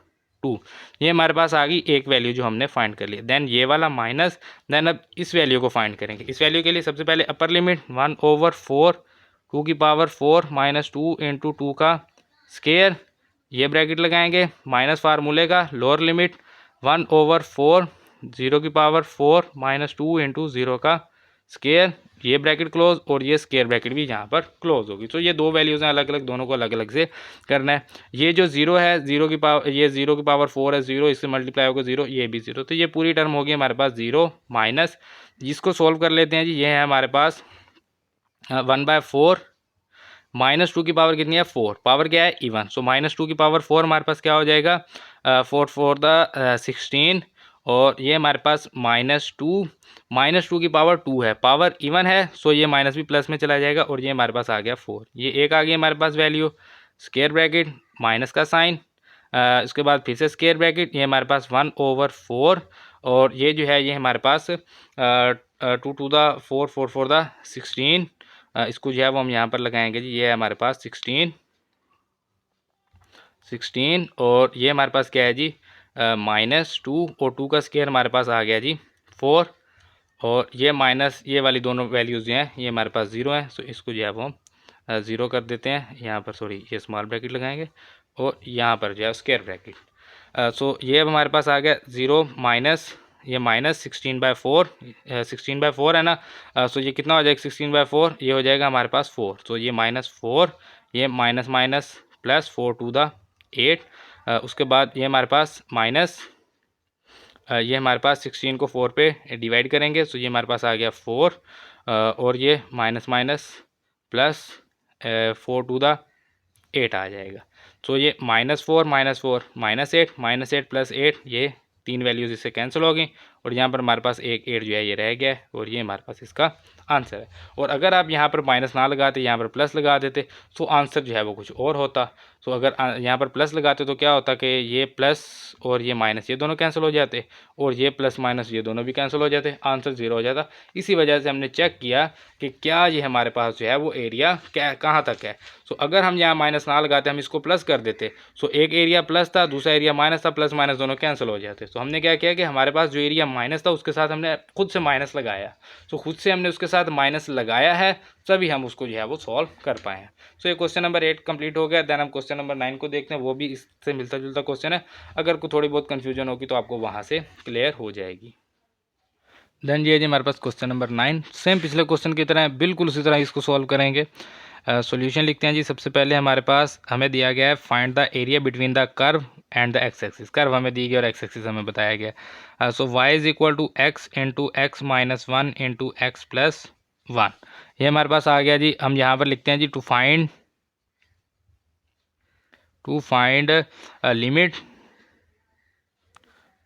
2। ये हमारे पास आ गई एक वैल्यू जो हमने फाइंड कर लिया। देन ये वाला माइनस, देन अब इस वैल्यू को फाइंड करेंगे। इस वैल्यू के लिए सबसे पहले अपर लिमिट 1/4 2 की पावर 4 - 2 × 2 का स्क्वायर, ये ब्रैकेट लगाएंगे, माइनस फार्मूले का लोअर लिमिट 1/4 0 की पावर 4 - 2 × 0 का स्क्वायर, ये ब्रैकेट क्लोज, और ये स्क्वायर ब्रैकेट भी यहाँ पर क्लोज होगी। तो ये दो वैल्यूज़ हैं अलग अलग, दोनों को अलग अलग से करना है। ये जो 0 है 0 की पावर, ये 0 की पावर 4 है 0, इससे मल्टीप्लाई होगा 0, ये भी 0, तो ये पूरी टर्म होगी हमारे पास 0 माइनस, जिसको सोल्व कर लेते हैं जी। ये है हमारे पास 1/4 -2 की पावर कितनी है 4, पावर क्या है इवन। सो -2 की पावर 4 हमारे पास क्या हो जाएगा 4 4 द 16, और ये हमारे पास -2 की पावर 2 है, पावर इवन है। सो ये माइनस भी प्लस में चला जाएगा, और ये हमारे पास आ गया 4, ये एक आ गई हमारे पास वैल्यू, स्क्वायर ब्रैकेट माइनस का साइन, इसके बाद फिर से स्क्वायर ब्रैकेट, ये हमारे पास 1/4 और ये जो है ये हमारे पास 2 to the 4 4 4 the 16, इसको जो है वो हम यहाँ पर लगाएंगे जी। ये है हमारे पास 16 और ये हमारे पास क्या है जी -2 और 2 का स्क्वायर हमारे पास आ गया जी 4 और ये माइनस ये वाली दोनों वैल्यूज़ जो हैं ये हमारे पास 0 है। सो इसको जो है वो हम 0 कर देते हैं यहाँ पर, सॉरी ये स्मॉल ब्रैकेट लगाएंगे और यहाँ पर जो है स्क्वायर ब्रैकेट। सो ये अब हमारे पास आ गया 0 माइनस ये -16/4, 16/4 है ना। सो ये कितना हो जाएगा 16/4, ये हो जाएगा हमारे पास 4। तो ये -4, ये minus minus plus 4 to the 8, उसके बाद ये हमारे पास माइनस ये हमारे पास 16 को 4 पे डिवाइड करेंगे। सो ये हमारे पास आ गया 4 और ये minus minus plus 4 to the 8 आ जाएगा। तो ये -4 -8 प्लस 8, ये 3 वैल्यूज़ इससे कैंसिल हो गई और यहाँ पर हमारे पास एक 8 जो है ये रह गया है और ये हमारे पास इसका आंसर है। और अगर आप यहाँ पर माइनस ना लगाते, यहाँ पर प्लस लगा देते तो आंसर जो है वो कुछ और होता। तो अगर यहाँ पर प्लस लगाते तो क्या होता कि ये प्लस और ये माइनस ये दोनों कैंसिल हो जाते और ये प्लस माइनस ये दोनों भी कैंसिल हो जाते, आंसर 0 हो जाता। इसी वजह से हमने चेक किया कि क्या ये हमारे पास जो है वो एरिया क्या कहाँ तक है। सो अगर हम यहाँ माइनस ना लगाते, हम इसको प्लस कर देते, सो एक एरिया प्लस था, दूसरा एरिया माइनस था, प्लस माइनस दोनों कैंसिल हो जाते। तो हमने क्या किया कि हमारे पास जो एरिया माइनस था उसके साथ हमने खुद से माइनस लगाया। सो खुद से हमने उसके साथ माइनस लगाया है, तभी हम उसको जो है वो सॉल्व कर पाए हैं। सो ये क्वेश्चन नंबर 8 कंप्लीट हो गया। देन हम क्वेश्चन नंबर 9 को देखते हैं, वो भी इससे मिलता जुलता क्वेश्चन है। अगर कोई थोड़ी बहुत कन्फ्यूजन होगी तो आपको वहाँ से क्लियर हो जाएगी। देन ये जी हमारे पास क्वेश्चन नंबर 9 सेम पिछले क्वेश्चन की तरह है, बिल्कुल उसी तरह इसको सॉल्व करेंगे। सॉल्यूशन लिखते हैं जी। सबसे पहले हमारे पास हमें दिया गया है find the area between the curve and the x axis. Curve हमें दी गई और एक्स एक्सिस हमें बताया गया। So y is equal to x into x minus 1 into x plus 1, ये हमारे पास आ गया जी। हम यहाँ पर लिखते हैं जी to find limit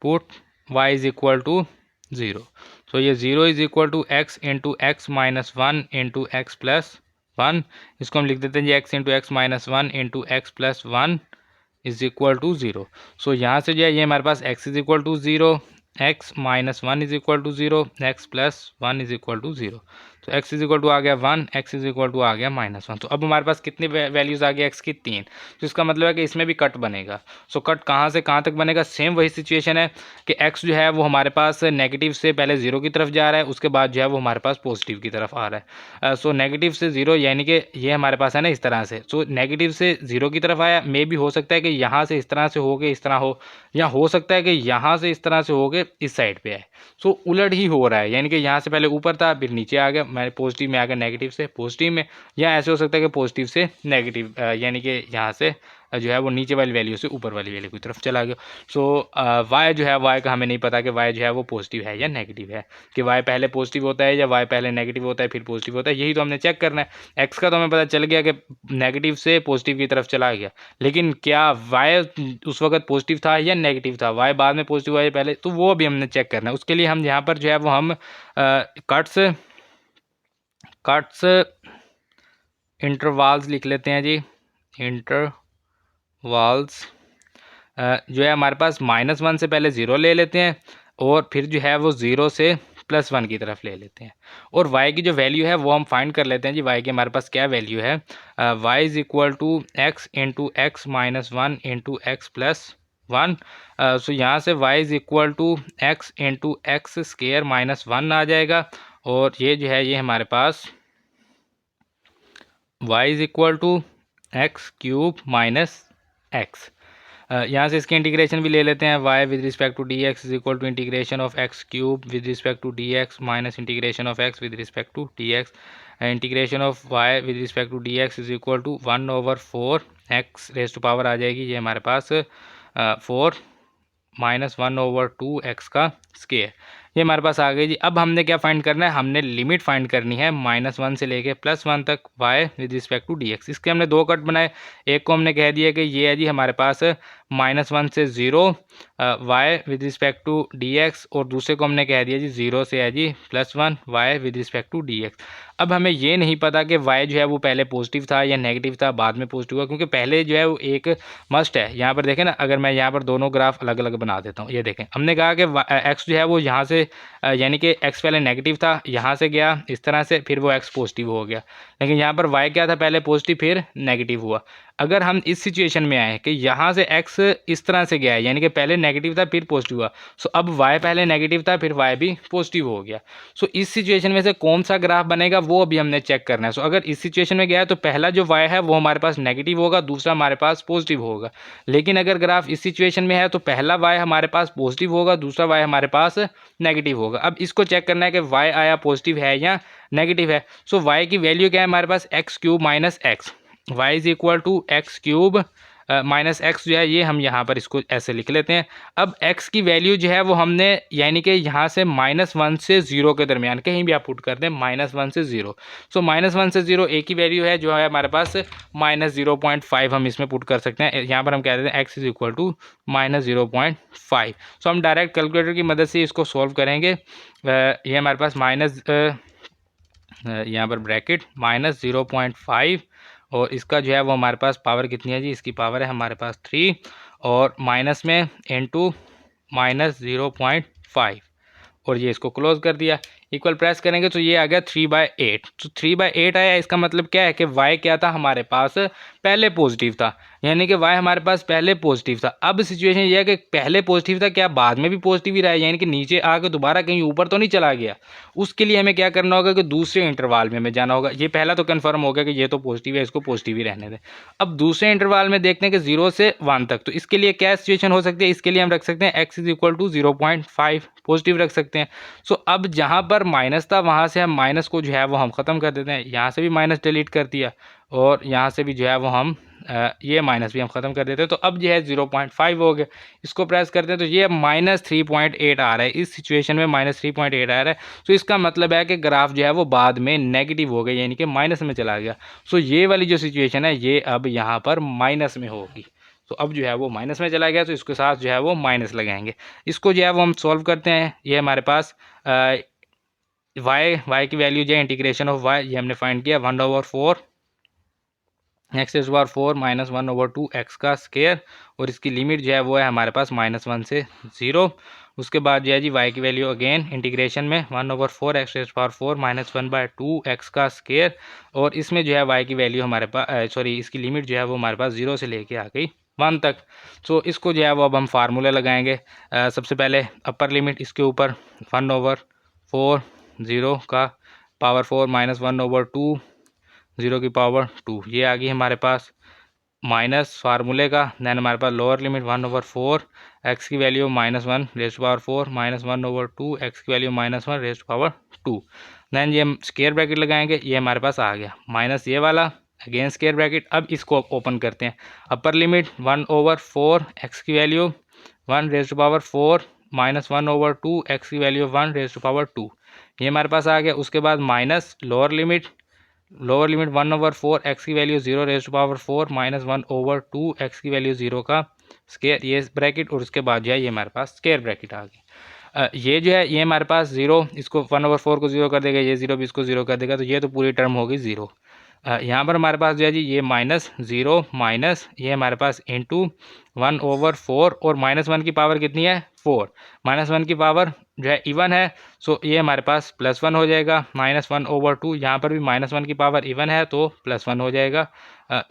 put y is equal to 0। तो ये 0 is equal to x into x minus 1 into x plus 1, इसको हम लिख देते हैं जी x into x minus 1 into x plus 1 is equal to 0। So यहाँ से जो है ये हमारे पास x is equal to 0, x minus 1 is equal to 0, x plus 1 is equal to 0। तो x इज इक्वल टू आ गया 1, x इज इक्वल टू आ गया -1। तो अब हमारे पास कितनी वैल्यूज़ आ गई x की 3। तो इसका मतलब है कि इसमें भी कट बनेगा। सो कट कहाँ से कहाँ तक बनेगा, सेम वही सिचुएशन है कि x जो है वो हमारे पास नेगेटिव से पहले 0 की तरफ जा रहा है, उसके बाद जो है वो हमारे पास पॉजिटिव की तरफ आ रहा है। सो नेगेटिव से 0 यानी कि ये हमारे पास है ना इस तरह से। सो नेगेटिव से 0 की तरफ आया, मे भी हो सकता है कि यहाँ से इस तरह से हो के इस तरह हो, या हो सकता है कि यहाँ से इस तरह से हो के इस साइड पे आए। सो उलट ही हो रहा है, यानी कि यहाँ से पहले ऊपर था फिर नीचे आ गया, मैं पॉजिटिव में आ गया नेगेटिव से पॉजिटिव में, या ऐसे हो सकता है कि पॉजिटिव से नेगेटिव यानी कि यहाँ से जो है वो नीचे वाली वैल्यू से ऊपर वाली वैल्यू की तरफ चला गया। सो वाई जो है वाई का हमें नहीं पता कि वाई जो है वो पॉजिटिव है या नेगेटिव है, कि वाई पहले पॉजिटिव होता है या वाई पहले नेगेटिव होता है फिर पॉजिटिव होता है, यही तो हमने चेक करना है। एक्स का तो हमें पता चल गया कि नेगेटिव से पॉजिटिव की तरफ चला गया, लेकिन क्या वाई उस वक्त पॉजिटिव था या नेगेटिव था, वाई बाद में पॉजिटिव आया पहले, तो वो भी हमने चेक करना है। उसके लिए हम यहाँ पर जो है वो हम कट्स इंटरवल्स लिख लेते हैं जी। इंटरवल्स जो है हमारे पास -1 से पहले 0 ले लेते हैं और फिर जो है वो 0 से +1 की तरफ ले लेते हैं, और y की जो वैल्यू है वो हम फाइंड कर लेते हैं जी। y की हमारे पास क्या वैल्यू है, y is equal to x into x minus 1 into x plus 1। So यहाँ से y is equal to x into x square minus 1 आ जाएगा, और ये जो है ये हमारे पास y is equal to x cube minus x. यहाँ से इसके इंटीग्रेशन भी ले लेते हैं, y with respect to d x is equal to integration of x cube with respect to d x minus integration of x with respect to d x. Integration of y with respect to d x is equal to 1/4 x raise to power आ जाएगी, ये हमारे पास 4 -1/2 x का square. ये हमारे पास आ गई जी। अब हमने क्या फाइंड करना है, हमने लिमिट फाइंड करनी है -1 से लेके +1 तक y with respect to dx। इसके हमने दो कट बनाए, एक को हमने कह दिया कि ये है जी हमारे पास -1 से 0 y with respect to dx, और दूसरे को हमने कह दिया जी 0 से है जी +1 y with respect to dx। अब हमें ये नहीं पता कि y जो है वो पहले पॉजिटिव था या नेगेटिव था, बाद में पॉजिटिव हुआ, क्योंकि पहले जो है वो एक मस्ट है। यहाँ पर देखें ना, अगर मैं यहाँ पर दोनों ग्राफ अलग अलग बना देता हूँ, ये देखें हमने कहा कि x जो है वो यहाँ से यानी कि x पहले नेगेटिव था, यहाँ से गया इस तरह से, फिर वो x पॉजिटिव हो गया। लेकिन यहाँ पर y क्या था, पहले पॉजिटिव फिर नेगेटिव हुआ। अगर हम इस सिचुएशन में आए कि यहाँ से x इस तरह से गया है, यानी कि पहले नेगेटिव था फिर पॉजिटिव हुआ, सो अब y पहले नेगेटिव था फिर y भी पॉजिटिव हो गया। सो इस सिचुएशन में से कौन सा ग्राफ बनेगा वो अभी हमने चेक करना है। सो अगर इस सिचुएशन में गया है तो पहला जो y है वो हमारे पास नेगेटिव होगा, दूसरा हमारे पास पॉजिटिव होगा। लेकिन अगर ग्राफ इस सिचुएशन में है तो पहला y हमारे पास पॉजिटिव होगा, दूसरा y हमारे पास नेगेटिव होगा। अब इसको चेक करना है कि y आया पॉजिटिव है या नेगेटिव है। सो y की वैल्यू क्या है हमारे पास, x cube minus x, y is equal to x cube minus x जो है ये हम यहाँ पर इसको ऐसे लिख लेते हैं। अब x की वैल्यू जो है वो हमने यानी कि यहाँ से -1 से 0 के दरमियान कहीं भी आप पुट कर दें, -1 से 0। सो -1 से 0 एक ही वैल्यू है जो है हमारे पास -0.5 हम इसमें पुट कर सकते हैं। यहाँ पर हम कह देते हैं x इज इक्वल टू -0.5। सो हम डायरेक्ट कैलकुलेटर की मदद से इसको सॉल्व करेंगे। ये हमारे पास यहाँ पर ब्रैकेट -0.5, और इसका जो है वो हमारे पास पावर कितनी है जी, इसकी पावर है हमारे पास 3, और माइनस में इनटू -0.5, और ये इसको क्लोज कर दिया। इक्वल प्रेस करेंगे तो ये आ गया 3/8। तो 3/8 आया, इसका मतलब क्या है कि y क्या था हमारे पास, पहले पॉजिटिव था, यानी कि y हमारे पास पहले पॉजिटिव था। अब सिचुएशन ये है कि पहले पॉजिटिव था, क्या बाद में भी पॉजिटिव ही रहा है, यानी कि नीचे आके दोबारा कहीं ऊपर तो नहीं चला गया। उसके लिए हमें क्या करना होगा कि दूसरे इंटरवाल में हमें जाना होगा। ये पहला तो कन्फर्म हो गया कि ये तो पॉजिटिव है, इसको पॉजिटिव ही रहने दें। अब दूसरे इंटरवाल में देखते हैं कि 0 से 1 तक, तो इसके लिए क्या सिचुएशन हो सकती है, इसके लिए हम रख सकते हैं x is equal to 0.5 positive रख सकते हैं। सो अब जहाँ पर माइनस था वहाँ से हम माइनस को जो है वो हम ख़त्म कर देते हैं, यहाँ से भी माइनस डिलीट कर दिया, और यहाँ से भी जो है वो हम ये माइनस भी हम ख़त्म कर देते हैं। तो अब जो है 0.5 हो गया, इसको प्रेस करते हैं तो ये -3.8 आ रहा है, इस सिचुएशन में -3.8 आ रहा है। सो इसका मतलब है कि ग्राफ जो है वो बाद में नेगेटिव हो गया, यानी कि माइनस में चला गया। सो ये वाली जो सिचुएशन है ये अब यहाँ पर माइनस में होगी। तो अब जो है वो माइनस में चला गया, तो इसके साथ जो है वो माइनस लगाएंगे। इसको जो है वो हम सॉल्व करते हैं। ये हमारे पास y की वैल्यू जो है इंटीग्रेशन ऑफ y, ये हमने फाइंड किया 1/4 x⁴ -1/2 x का स्क्वायर, और इसकी लिमिट जो है वो है हमारे पास -1 से 0। उसके बाद जो है जी y की वैल्यू अगेन इंटीग्रेशन में 1/4 x⁴ -1/2 x का स्क्वायर, और इसमें जो है y की वैल्यू हमारे पास इसकी लिमिट जो है वो हमारे पास 0 से लेके आ गई 1 तक। सो इसको जो है वो अब हम फार्मूले लगाएंगे। सबसे पहले अपर लिमिट इसके ऊपर 1/4 0 का पावर 4 -1/2 0 की पावर 2, ये आ गई हमारे पास माइनस फार्मूले का। दैन हमारे पास लोअर लिमिट 1/4 x की वैल्यू -1⁴ -1/2 x की वैल्यू -1⁴ दैन ये हम स्क्वायर ब्रैकेट लगाएंगे, ये हमारे पास आ गया माइनस ये वाला अगेन स्क्वायर ब्रैकेट। अब इसको ओपन करते हैं, अपर लिमिट 1/4 x की वैल्यू 1⁴ -1/2 x की वैल्यू 1⁴ ये हमारे पास आ गया। उसके बाद माइनस लोअर लिमिट 1/4 x की वैल्यू 0⁴ -1/2 x की वैल्यू 0 का स्क्वायर, ये ब्रैकेट, और उसके बाद जो है ये हमारे पास स्क्वायर ब्रैकेट आ गई। ये जो है ये हमारे पास 0, इसको 1/4 को 0 कर देगा, ये 0 भी इसको 0 कर देगा, तो ये तो पूरी टर्म होगी 0। यहाँ पर हमारे पास जो है जी ये -0 माइनस ये हमारे पास इंटू 1/4, और -1 की पावर कितनी है 4, -1 की पावर जो है इवन है। सो ये हमारे पास +1 हो जाएगा, -1/2, यहाँ पर भी -1 की पावर इवन है तो +1 हो जाएगा।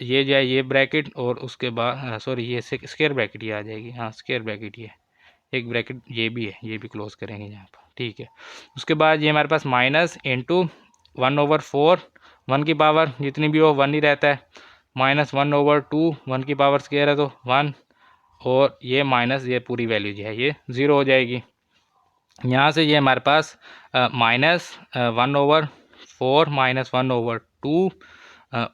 ये जो है ये ब्रैकेट, और उसके बाद सॉरी ये स्क्वायर ब्रैकेट ये आ जाएगी, हाँ स्क्वायर ब्रैकेट ये एक ब्रैकेट ये भी है, ये भी क्लोज करेंगे यहाँ पर, ठीक है। उसके बाद ये हमारे पास माइनस इंटू 1/4, 1 की पावर जितनी भी हो 1 ही रहता है, -1/2, 1 की पावर स्क्वायर है तो 1, और ये माइनस ये पूरी वैल्यू जो है ये 0 हो जाएगी। यहाँ से ये हमारे पास -1/4 -1/2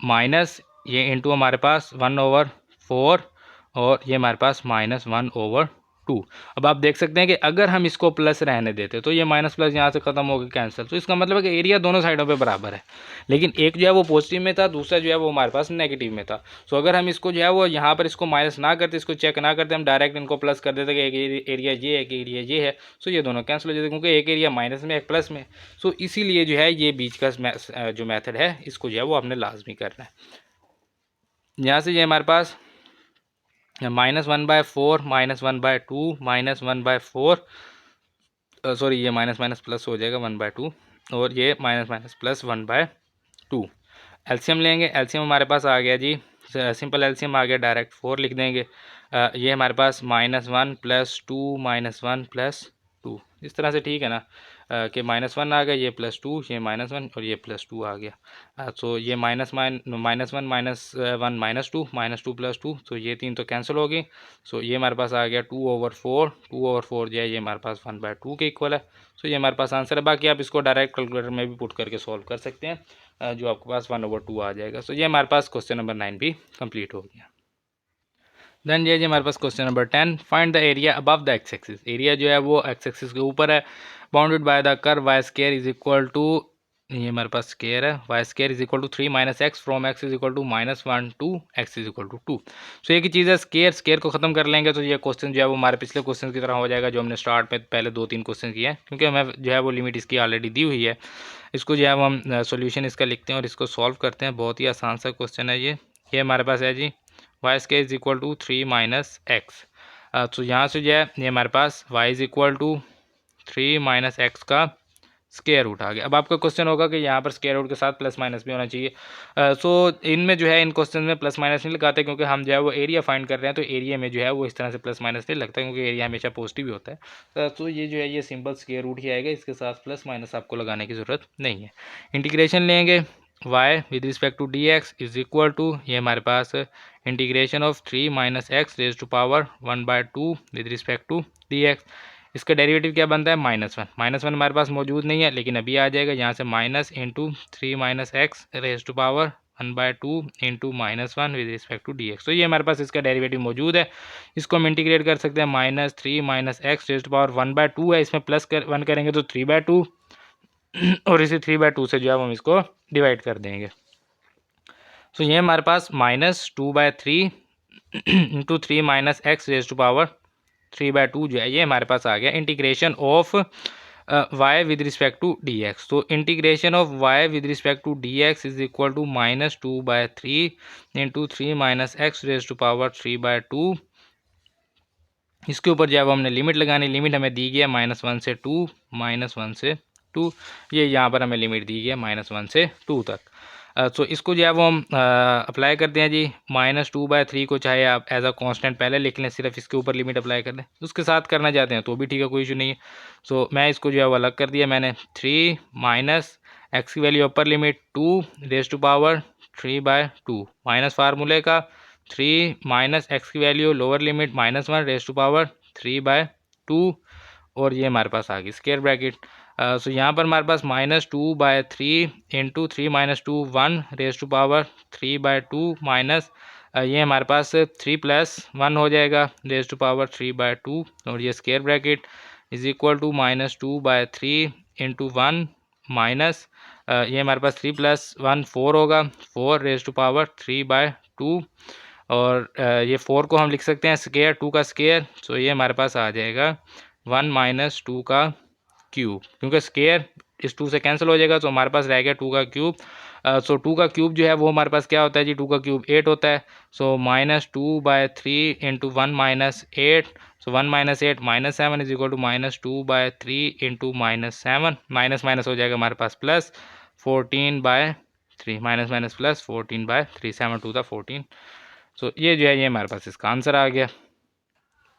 माइनस ये इंटू हमारे पास 1/4, और ये हमारे पास -1/2 2। अब आप देख सकते हैं कि अगर हम इसको प्लस रहने देते तो ये माइनस प्लस यहाँ से ख़त्म हो गया कैंसिल, तो इसका मतलब है कि एरिया दोनों साइडों पे बराबर है, लेकिन एक जो है वो पॉजिटिव में था, दूसरा जो है वो हमारे पास नेगेटिव में था। सो अगर हम इसको जो है वो यहाँ पर इसको माइनस ना करते, इसको चेक ना करते, हम डायरेक्ट इनको प्लस कर देते कि एक एरिया ये है, एक एरिया ये है, सो ये दोनों कैंसिल हो जाते क्योंकि एक एरिया माइनस में एक प्लस में। सो इसीलिए जो है ये बीच का जो मेथड है इसको जो है वो आपने लाजमी करना है। यहाँ से ये हमारे पास -1/4 -1/2 -1/4, सॉरी ये माइनस माइनस प्लस हो जाएगा 1/2, और ये माइनस माइनस प्लस 1/2। एलसीएम लेंगे, एलसीएम हमारे पास आ गया जी, सिंपल एलसीएम आ गया, डायरेक्ट 4 लिख देंगे। ये हमारे पास -1 + 2 -1 + 2, इस तरह से, ठीक है ना, कि -1 आ गया, ये +2, ये -1 और ये +2 आ गया। सो ये -1 -1 -2 -2 + 2, तो ये 3 तो कैंसिल हो गई। सो ये हमारे पास आ गया 2/4, 2/4 जो है ये हमारे पास 1/2 के इक्वल है। सो ये हमारे पास आंसर है। बाकी आप इसको डायरेक्ट कैलकुलेटर में भी पुट करके सॉल्व कर सकते हैं, जो आपके पास 1/2 आ जाएगा। सो ये हमारे पास क्वेश्चन नंबर 9 भी कंप्लीट हो गया। देन ये जी हमारे पास question number 10, find the area above the x axis. Area जो है वो एक्स एक्सिस के ऊपर है, bounded by the curve y square is equal to, ये हमारे पास स्क्वायर है, y square is equal to 3 - x from x is equal to -1 to x is equal to 2। So एक ही चीज़ है, स्क्वायर को ख़त्म कर लेंगे तो ये क्वेश्चन जो है वो हमारे पिछले क्वेश्चन की तरह हो जाएगा जो हमने स्टार्ट में पहले 2-3 क्वेश्चन किए हैं, क्योंकि हमें जो है वो लिमिट इसकी ऑलरेडी दी हुई है। इसको जो है वो हम सोल्यूशन इसका लिखते हैं और इसको सॉल्व करते हैं। बहुत ही आसान सा क्वेश्चन है ये हमारे पास है जी, y square is equal to 3 - x। तो यहाँ से जो है ये हमारे पास y is equal to 3 - x का स्क्वायर रूट आ गया। अब आपका क्वेश्चन होगा कि यहाँ पर स्क्वायर रूट के साथ प्लस माइनस भी होना चाहिए। सो इनमें जो है इन क्वेश्चन में प्लस माइनस नहीं लगाते, क्योंकि हम जो है वो एरिया फाइंड कर रहे हैं, तो एरिया में जो है वो इस तरह से प्लस माइनस नहीं लगता, क्योंकि एरिया हमेशा पॉजिटिव ही होता है। तो ये जो है ये सिंपल स्क्वायर रूट ही आएगा, इसके साथ प्लस माइनस आपको लगाने की ज़रूरत नहीं है। इंटीग्रेशन लेंगे, y with respect to dx is equal to, ये हमारे पास integration of 3 - x raise to power 1/2 with respect to dx। इसका डेरिवेटिव क्या बनता है, -1। -1 हमारे पास मौजूद नहीं है, लेकिन अभी आ जाएगा। यहाँ से minus into 3 - x raise to power 1/2 into -1 with respect to dx। तो ये हमारे पास इसका डेरिवेटिव मौजूद है, इसको हम इंटीग्रेट कर सकते हैं। -3 - x रेज टू पावर 1/2 है, इसमें प्लस 1 करेंगे तो 3/2, और इसी 3/2 से जो है हम इसको डिवाइड कर देंगे। सो ये हमारे पास -2/3 into 3 - x raise to power 3/2 जो है ये हमारे पास आ गया। Integration of y with respect to dx, तो integration of y with respect to dx is equal to -2/3 into 3 - x raise to power 3/2। इसके ऊपर जो है वो हमने लिमिट लगानी, लिमिट हमें दी गई है -1 से 2, -1 से 2, ये यहाँ पर हमें लिमिट दी गई है -1 से 2 तक। सो इसको जो है वो हम अप्लाई करते हैं जी। -2/3 को चाहे आप एज अ कांस्टेंट पहले लिख लें, सिर्फ इसके ऊपर लिमिट अप्लाई कर दें, उसके साथ करना चाहते हैं तो भी ठीक है, कोई इशू नहीं है। सो मैं इसको जो है वो अलग कर दिया मैंने। 3 - x की value upper limit 2 raise to power 3/2 minus फार्मूले का 3 - x की value lower limit -1 raise to power 3/2, और ये हमारे पास आ गई स्क्वायर ब्रैकेट। सो यहाँ पर हमारे पास -2/3 into 3 - 2 1 raise to power 3/2 minus ये हमारे पास 3 + 1 हो जाएगा रेज टू पावर 3/2, और ये square bracket is equal to -2/3 into 1 minus ये हमारे पास 3 + 1 4 होगा, 4 रेज टू पावर 3/2, और ये 4 को हम लिख सकते हैं स्क्वायर 2 का स्क्वायर। सो ये हमारे पास आ जाएगा 1 - 2 का क्यूब, क्योंकि स्क्वायर इस 2 से कैंसिल हो जाएगा, तो हमारे पास रह गया 2 का क्यूब। सो 2 का क्यूब जो है वो हमारे पास क्या होता है जी, 2 का क्यूब 8 होता है। So -2/3 into 1 - 8, so 1 - 8 -7 is equal to -2/3 into -7, minus minus हो जाएगा हमारे पास plus 14/3, minus minus plus 14/3, 7 2 14। So ये जो है ये हमारे पास इसका आंसर आ गया।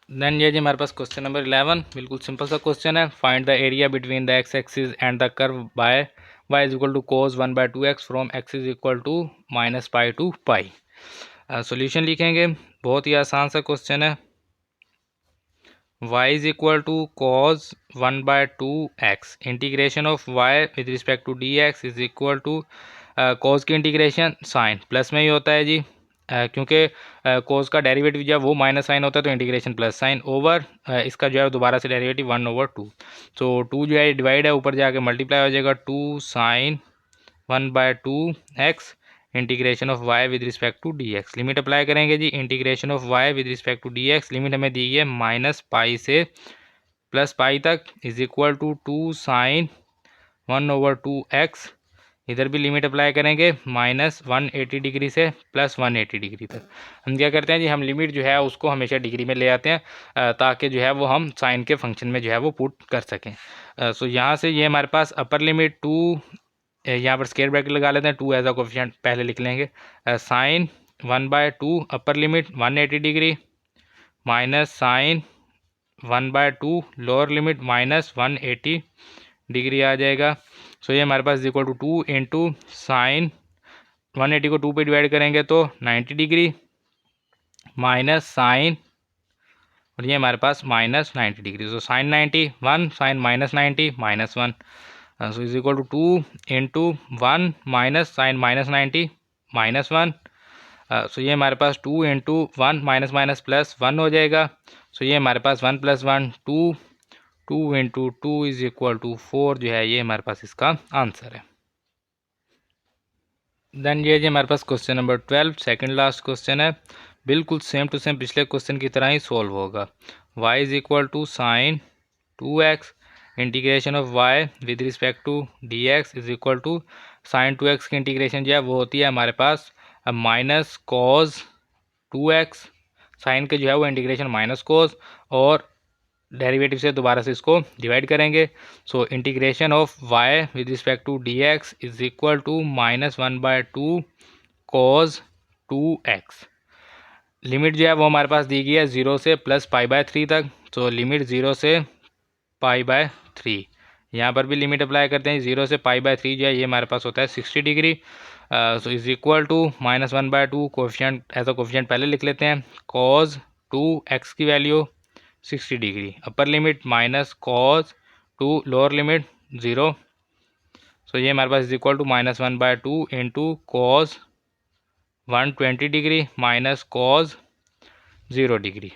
देन ये जी हमारे पास क्वेश्चन नंबर 11, बिल्कुल सिंपल सा क्वेश्चन है। Find the area between the x axis and the curve by y is equal to cos 1/2x from x is equal to -π to π। Solution लिखेंगे, बहुत ही आसान सा क्वेश्चन है। y is equal to cos 1/2x, integration of y with respect to dx is equal to cos की integration sine plus में ही होता है जी, क्योंकि कोस का डेरिवेटिव जो है वो माइनस साइन होता है तो इंटीग्रेशन प्लस साइन ओवर इसका जो है दोबारा से डेरिवेटिव 1/2। तो 2 जो है डिवाइड है, ऊपर जाके मल्टीप्लाई हो जाएगा 2 sine 1/2 x integration of y with respect to d x. Limit apply करेंगे जी, integration of y with respect to d x, limit हमें दी है -π से +π तक is equal to 2 sign 1/2x। इधर भी लिमिट अप्लाई करेंगे -180 डिग्री से +180 डिग्री तक। हम क्या करते हैं जी, हम लिमिट जो है उसको हमेशा डिग्री में ले आते हैं ताकि जो है वो हम साइन के फंक्शन में जो है वो पुट कर सकें। सो यहाँ से ये हमारे पास अपर लिमिट 2, यहाँ पर स्क्वायर ब्रैकेट लगा लेते हैं, 2 एज अ कोफिशिएंट पहले लिख लेंगे, sine 1/2 upper limit 180 degree minus sine 1/2 lower limit -180 degree आ जाएगा। सो ये हमारे पास इक्वल टू 2 इंटू साइन 180 को 2 पे डिवाइड करेंगे तो 90 डिग्री माइनस साइन, और ये हमारे पास -90 degree. So sine 90 1 sine -90 -1। So is equal to 2 into 1 minus sine -90 -1। So ये हमारे पास 2 इंटू 1 माइनस माइनस प्लस 1 हो जाएगा। सो ये हमारे पास 1 + 1 2, 2 इंटू 2 इज इक्वल टू 4 जो है ये हमारे पास इसका आंसर है। देन ये जी हमारे पास question number 12 second last question है, बिल्कुल सेम टू सेम पिछले क्वेश्चन की तरह ही सॉल्व होगा। y is equal to sine 2x integration of y with respect to dx is equal to sine 2x की इंटीग्रेशन जो है वो होती है हमारे पास माइनस कॉज 2x, साइन के जो है वो इंटीग्रेशन माइनस कॉज, और डेरिवेटिव से दोबारा से इसको डिवाइड करेंगे। So integration of y with respect to dx is equal to -1/2 cos 2x। Limit जो है वो हमारे पास दी गई है 0 से +π/3 तक। तो लिमिट 0 से π/3, यहाँ पर भी लिमिट अप्लाई करते हैं, 0 से π/3 जो है ये हमारे पास होता है 60 degree. So is equal to -1/2 coefficient as a coefficient पहले लिख लेते हैं, कॉज 2x की value 60 degree, upper limit minus cos 2 lower limit 0। So ये हमारे पास is equal to -1/2 into cos 120 degree minus cos 0 degree.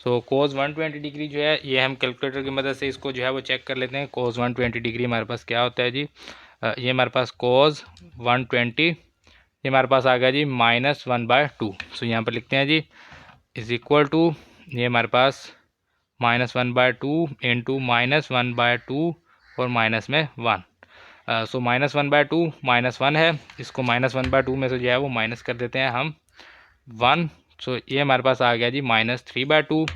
So cos 120 degree जो है ये हम कैलकुलेटर की मदद से इसको जो है वो चेक कर लेते हैं। कॉज 120 डिग्री हमारे पास क्या होता है जी, ये हमारे पास कॉज 120 ये हमारे पास आ गया जी -1/2। सो यहाँ पर लिखते हैं जी इज इक्वल टू, ये हमारे पास -1/2 इंटू -1/2 और माइनस में 1। सो -1/2 -1 है, इसको -1/2 में से जो है वो माइनस कर देते हैं हम 1। सो ये हमारे पास आ गया जी -3/2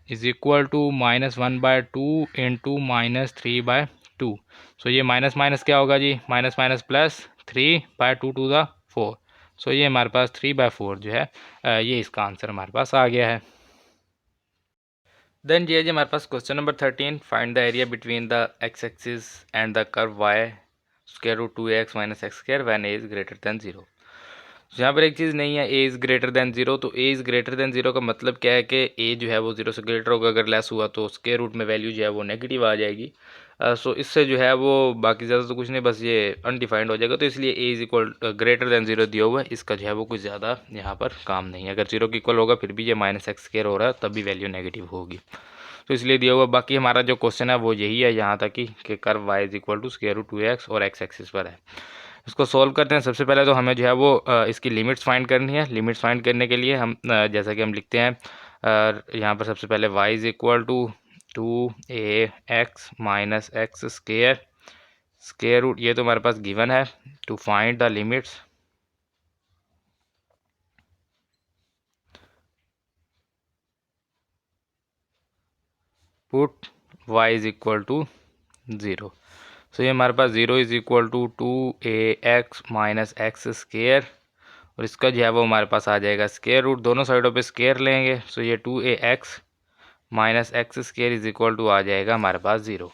इज इक्वल टू -1/2 इंटू -3/2। सो ये माइनस माइनस क्या होगा जी, minus minus plus 3/2 to the 4। So ये हमारे पास 3/4 जो है ये इसका आंसर हमारे पास आ गया है। देन जी हमारे पास question number 13, find the area between the x axis and the curve y square root 2x - x² when a is greater than 0। यहाँ पर एक चीज़ नहीं है, a इज़ ग्रेटर देन 0, तो a इज़ ग्रेटर देन 0 का मतलब क्या है कि a जो है वो 0 से ग्रेटर होगा, अगर लेस हुआ तो स्क्वायर रूट में वैल्यू जो है वो नेगेटिव आ जाएगी। सो इससे जो है वो बाकी ज़्यादा तो कुछ नहीं, बस ये अनडिफाइंड हो जाएगा। तो इसलिए a is equal greater than 0 दिया हुआ है, इसका जो है वो कुछ ज़्यादा यहाँ पर काम नहीं है। अगर 0 के इक्वल होगा फिर भी ये -x² हो रहा है तब भी वैल्यू नेगेटिव होगी, तो इसलिए दिया हुआ। बाकी हमारा जो क्वेश्चन है वो यही है यहाँ तक कि curve y is equal to square root 2x और x एक्सिस पर है। इसको सॉल्व करते हैं। सबसे पहले तो हमें जो है वो इसकी लिमिट्स फाइंड करनी है। लिमिट्स फाइंड करने के लिए हम जैसा कि हम लिखते हैं यहाँ पर सबसे पहले y is equal to 2ax - x square root, ये तो हमारे पास गिवन है। To find the limits, put y is equal to 0। So ये हमारे पास 0 is equal to 2ax - x square, और इसका जो है वो हमारे पास आ जाएगा स्क्वायर रूट, दोनों साइडों पे स्क्वायर लेंगे। सो ये 2ax - x square is equal to आ जाएगा हमारे पास 0।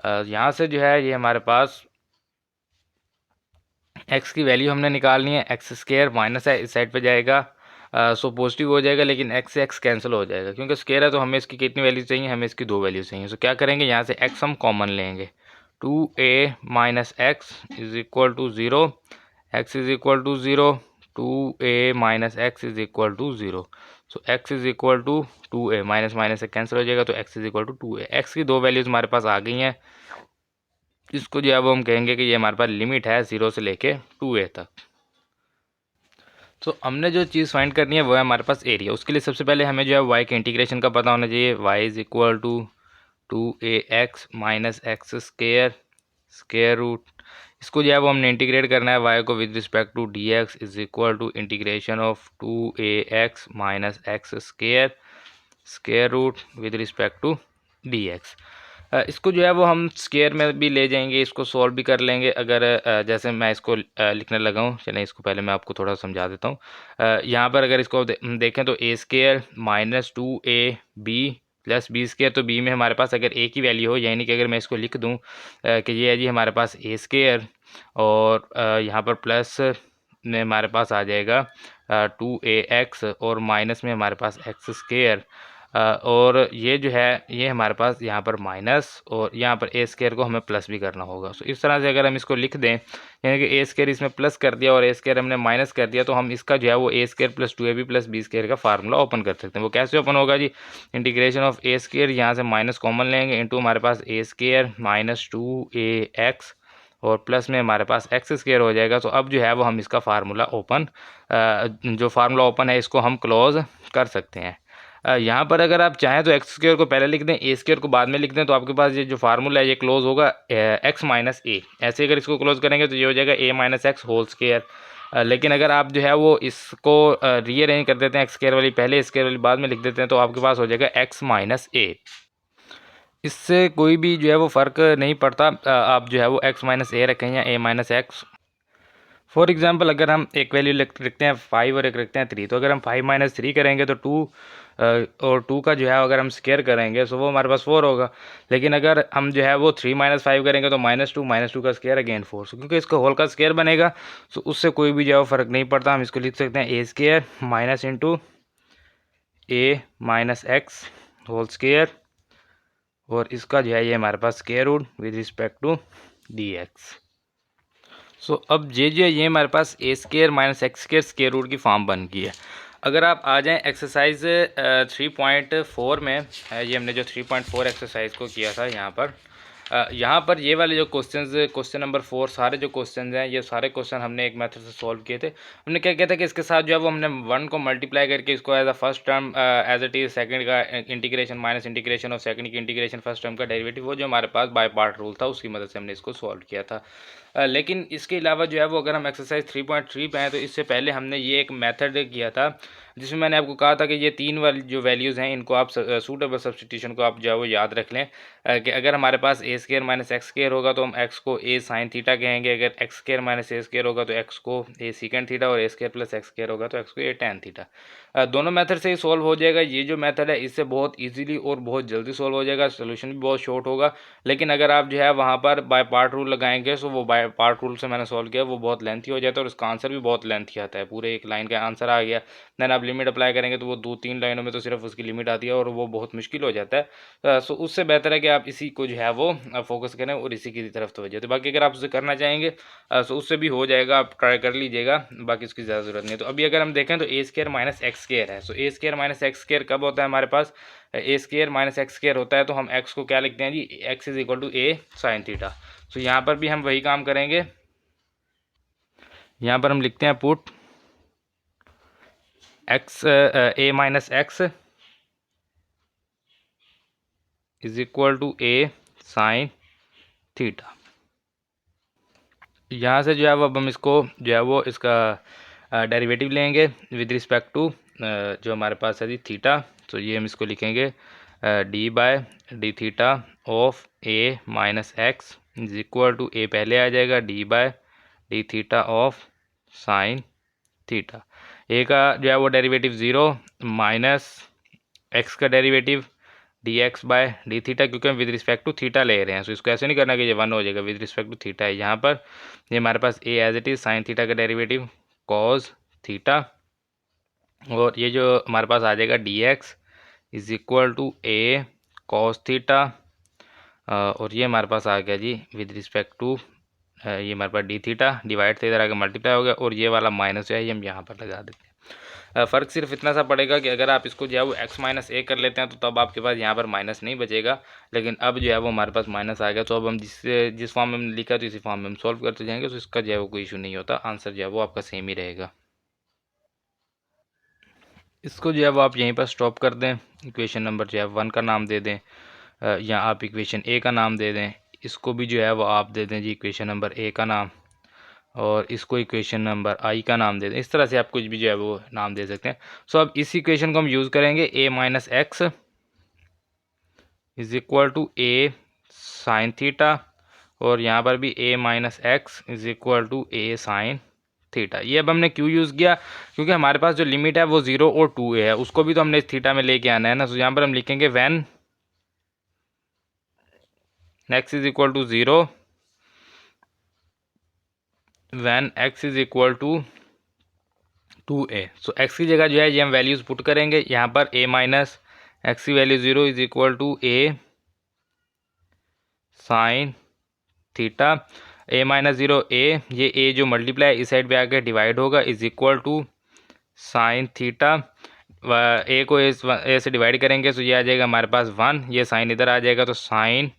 यहाँ से जो है ये हमारे पास x की वैल्यू हमने निकालनी है, x स्क्वायर माइनस है इस साइड पे जाएगा, सो पॉजिटिव हो जाएगा, लेकिन x से x कैंसिल हो जाएगा क्योंकि स्क्वायर है। तो हमें इसकी कितनी वैल्यू चाहिए, हमें इसकी 2 वैल्यू चाहिए। सो क्या करेंगे, यहाँ से x हम कॉमन लेंगे, 2a - x is equal to 0, x is equal to 0, 2a minus x is equal to 0। So x is equal to 2a, minus minus से कैंसिल हो जाएगा, तो x is equal to 2a। X की दो values हमारे पास आ गई हैं, इसको जो है वो हम कहेंगे कि ये हमारे पास लिमिट है 0 से लेके 2a तक। तो हमने जो चीज़ फाइंड करनी है वो है हमारे पास एरिया। उसके लिए सबसे पहले हमें जो है y के इंटीग्रेशन का पता होना चाहिए। y is equal to 2ax minus x square root, इसको जो है वो हमने इंटीग्रेट करना है y को with respect to dx is equal to integration of 2ax minus x square root with respect to dx। इसको जो है वो हम स्केयर में भी ले जाएंगे, इसको सॉल्व भी कर लेंगे। अगर जैसे मैं इसको लिखने लगा हूँ, चलें इसको पहले मैं आपको थोड़ा समझा देता हूँ। यहाँ पर अगर इसको देखें तो a square minus 2ab plus B square, तो बी में हमारे पास अगर a की वैल्यू हो, यानी कि अगर मैं इसको लिख दूँ कि ये है जी हमारे पास a स्केयर, और यहाँ पर प्लस में हमारे पास आ जाएगा 2ax, और माइनस में हमारे पास एक्स स्केयर, और ये जो है ये हमारे पास यहाँ पर माइनस, और यहाँ पर ए स्केयर को हमें प्लस भी करना होगा। सो इस तरह से अगर हम इसको लिख दें, यानी कि ए स्केयर इसमें प्लस कर दिया और ए स्केयर हमने माइनस कर दिया, तो हम इसका जो है वो a square plus 2ab plus B square का फार्मूला ओपन कर सकते हैं। वो कैसे ओपन होगा जी? इंटीग्रेशन ऑफ ए स्केयर, यहाँ से माइनस कॉमन लेंगे, इंटू हमारे पास ए स्केयर माइनस 2ax, और प्लस में हमारे पास एक्स स्केयर हो जाएगा। तो अब जो है वो हम इसका फार्मूला ओपन, जो फार्मूला ओपन है इसको हम क्लोज कर सकते हैं। यहाँ पर अगर आप चाहें तो एक्स स्क्वायर को पहले लिख दें, ए स्क्वायर को बाद में लिख दें, तो आपके पास ये जो फार्मूला है ये क्लोज होगा एक्स माइनस ए। ऐसे अगर इसको क्लोज करेंगे तो ये हो जाएगा ए माइनस एक्स होल स्क्वायर। लेकिन अगर आप जो है वो इसको रीअरेंज कर देते हैं, एक्स स्क्वायर वाली पहले स्क्वायर वाली बाद में लिख देते हैं, तो आपके पास हो जाएगा एक्स माइनस ए। इससे कोई भी जो है वो फ़र्क नहीं पड़ता, आप जो है वो एक्स माइनस ए रखें या ए माइनस एक्स। फॉर एग्जांपल अगर हम एक वैल्यू रखते हैं 5 और एक रखते हैं 3, तो अगर हम 5 माइनस 3 करेंगे तो 2 और 2 का जो है अगर हम स्केयर करेंगे तो वो हमारे पास 4 होगा। लेकिन अगर हम जो है वो 3 माइनस 5 करेंगे तो माइनस टू का स्केयर अगेन 4। सो क्योंकि इसका होल का स्केयर बनेगा, तो उससे कोई भी जो है वो फ़र्क नहीं पड़ता। हम इसको लिख सकते हैं a square minus into a minus x whole square, और इसका जो है ये हमारे पास square root with respect to d x. So अब ये हमारे पास a square minus x square square root की फॉर्म बन गई है। अगर आप आ जाएं एक्सरसाइज 3.4 में, ये हमने जो 3.4 एक्सरसाइज को किया था यहाँ पर ये वाले जो क्वेश्चन नंबर 4, सारे जो क्वेश्चन हैं ये सारे क्वेश्चन हमने एक मेथड से सॉल्व किए थे। हमने क्या किया था कि इसके साथ जो है वो हमने 1 को मल्टीप्लाई करके इसको as a first term as it is second का इंटीग्रेशन माइनस इंटीग्रेशन और सेकंड की इंटीग्रेशन फर्स्ट टर्म का डेरिवेटिव, वो जो हमारे पास बाय पार्ट रूल था उसकी मदद से हमने इसको सॉल्व किया था। लेकिन इसके अलावा जो है वो अगर हम एक्सरसाइज 3.3 पे हैं, तो इससे पहले हमने ये एक मेथड किया था जिसमें मैंने आपको कहा था कि ये 3 वाली जो वैल्यूज़ हैं इनको आप सूटेबल सब्स्टिट्यूशन को आप जो है वो याद रख लें, कि अगर हमारे पास a square minus x square होगा तो हम एक्स को ए साइन थीटा कहेंगे, अगर x square minus a square होगा तो एक्स को ए सीकेंड थीटा, और ए स्केयर प्लस एक्स स्केयर होगा तो एक्स को ए टैन थीटा। दोनों मेथड से ही सॉल्व हो जाएगा। ये जो मेथड है इससे बहुत ईजिली और बहुत जल्दी सॉल्व हो जाएगा, सोल्यूशन भी बहुत शॉर्ट होगा। लेकिन अगर आप जो है वहाँ पर बाय पार्ट रूल लगाएंगे, तो वो बाय पार्ट रूल से मैंने सॉल्व किया, वो बहुत लेंथी हो जाता है और उसका आंसर भी बहुत लेंथी आता है। पूरे एक लाइन का आंसर आ गया, देन आप लिमिट अप्लाई करेंगे तो वो 2-3 लाइनों में तो सिर्फ उसकी लिमिट आती है और वो बहुत मुश्किल हो जाता है। सो उससे बेहतर है कि आप इसी को जो है वो फोकस करें और इसी की तरफ तवज्जो दें। बाकी अगर आप उसे करना चाहेंगे तो उससे भी हो जाएगा, आप ट्राई कर लीजिएगा, बाकी उसकी ज़्यादा ज़रूरत नहीं है। तो अभी अगर हम देखें तो a square minus x square है। So a square minus x square कब होता है हमारे पास? A square minus x square होता है तो हम एक्स को क्या लिखते हैं जी? X is equal to a sine theta. So यहाँ पर भी हम वही काम करेंगे, यहाँ पर हम लिखते हैं put x a minus x is equal to a sine theta. यहाँ से जो है वो अब हम इसको जो है वो इसका डेरिवेटिव लेंगे विद रिस्पेक्ट टू जो हमारे पास है जी थीटा। तो ये हम इसको लिखेंगे d by d theta of a minus x is equal to a पहले आ जाएगा d by d theta of sine theta. A का जो है वो डेरिवेटिव 0 माइनस एक्स का derivative d x by d theta, क्योंकि हम विद रिस्पेक्ट टू थीटा ले रहे हैं। सो इसको ऐसे नहीं करना कि ये 1 हो जाएगा, विद रिस्पेक्ट टू थीटा है। यहाँ पर ये हमारे पास a as it is sine theta का डेरिवेटिव कॉज थीटा, और ये जो हमारे पास आ जाएगा d x is equal to a cos theta, और ये हमारे पास आ गया जी विद रिस्पेक्ट टू ये हमारे पास डी थीटा डिवाइड से इधर आके मल्टीप्लाई हो गया, और ये वाला माइनस जो है ये हम यहाँ पर लगा देते हैं। फ़र्क सिर्फ इतना सा पड़ेगा कि अगर आप इसको जो है वो x माइनस ए कर लेते हैं तो तब आपके पास यहाँ पर माइनस नहीं बचेगा, लेकिन अब जो है वो हमारे पास माइनस आ गया। तो अब हम जिस फॉर्म में हमने लिखा तो इसी फॉर्म में हम सॉल्व करते जाएंगे, तो इसका जो है वो कोई इशू नहीं होता, आंसर जो है वो आपका सेम ही रहेगा। इसको जो है वो आप यहीं पर स्टॉप कर दें, इक्वेशन नंबर जो है 1 का नाम दे दें, या आप इक्वेशन ए का नाम दे दें। इसको भी जो है वो आप दे दें जी इक्वेशन नंबर ए का नाम, और इसको इक्वेशन नंबर आई का नाम दे दें। इस तरह से आप कुछ भी जो है वो नाम दे सकते हैं। सो अब इस इक्वेशन को हम यूज़ करेंगे, a minus x is equal to a sine theta, और यहाँ पर भी a minus x is equal to a sine theta. ये अब हमने क्यों यूज़ किया, क्योंकि हमारे पास जो लिमिट है वो 0 और 2a है, उसको भी तो हमने थीटा में लेके आना है ना। तो यहाँ पर हम लिखेंगे when x is equal to 0, when x is equal to 2a। So x की जगह जो है ये हम वैल्यूज़ पुट करेंगे यहाँ पर, a माइनस एक्स की value 0 is equal to a sine theta, a minus 0 a, ये a जो मल्टीप्लाई इस साइड पे आके डिवाइड होगा is equal to sine theta. A को ए से डिवाइड करेंगे तो ये आ जाएगा हमारे पास 1, ये साइन इधर आ जाएगा, तो sine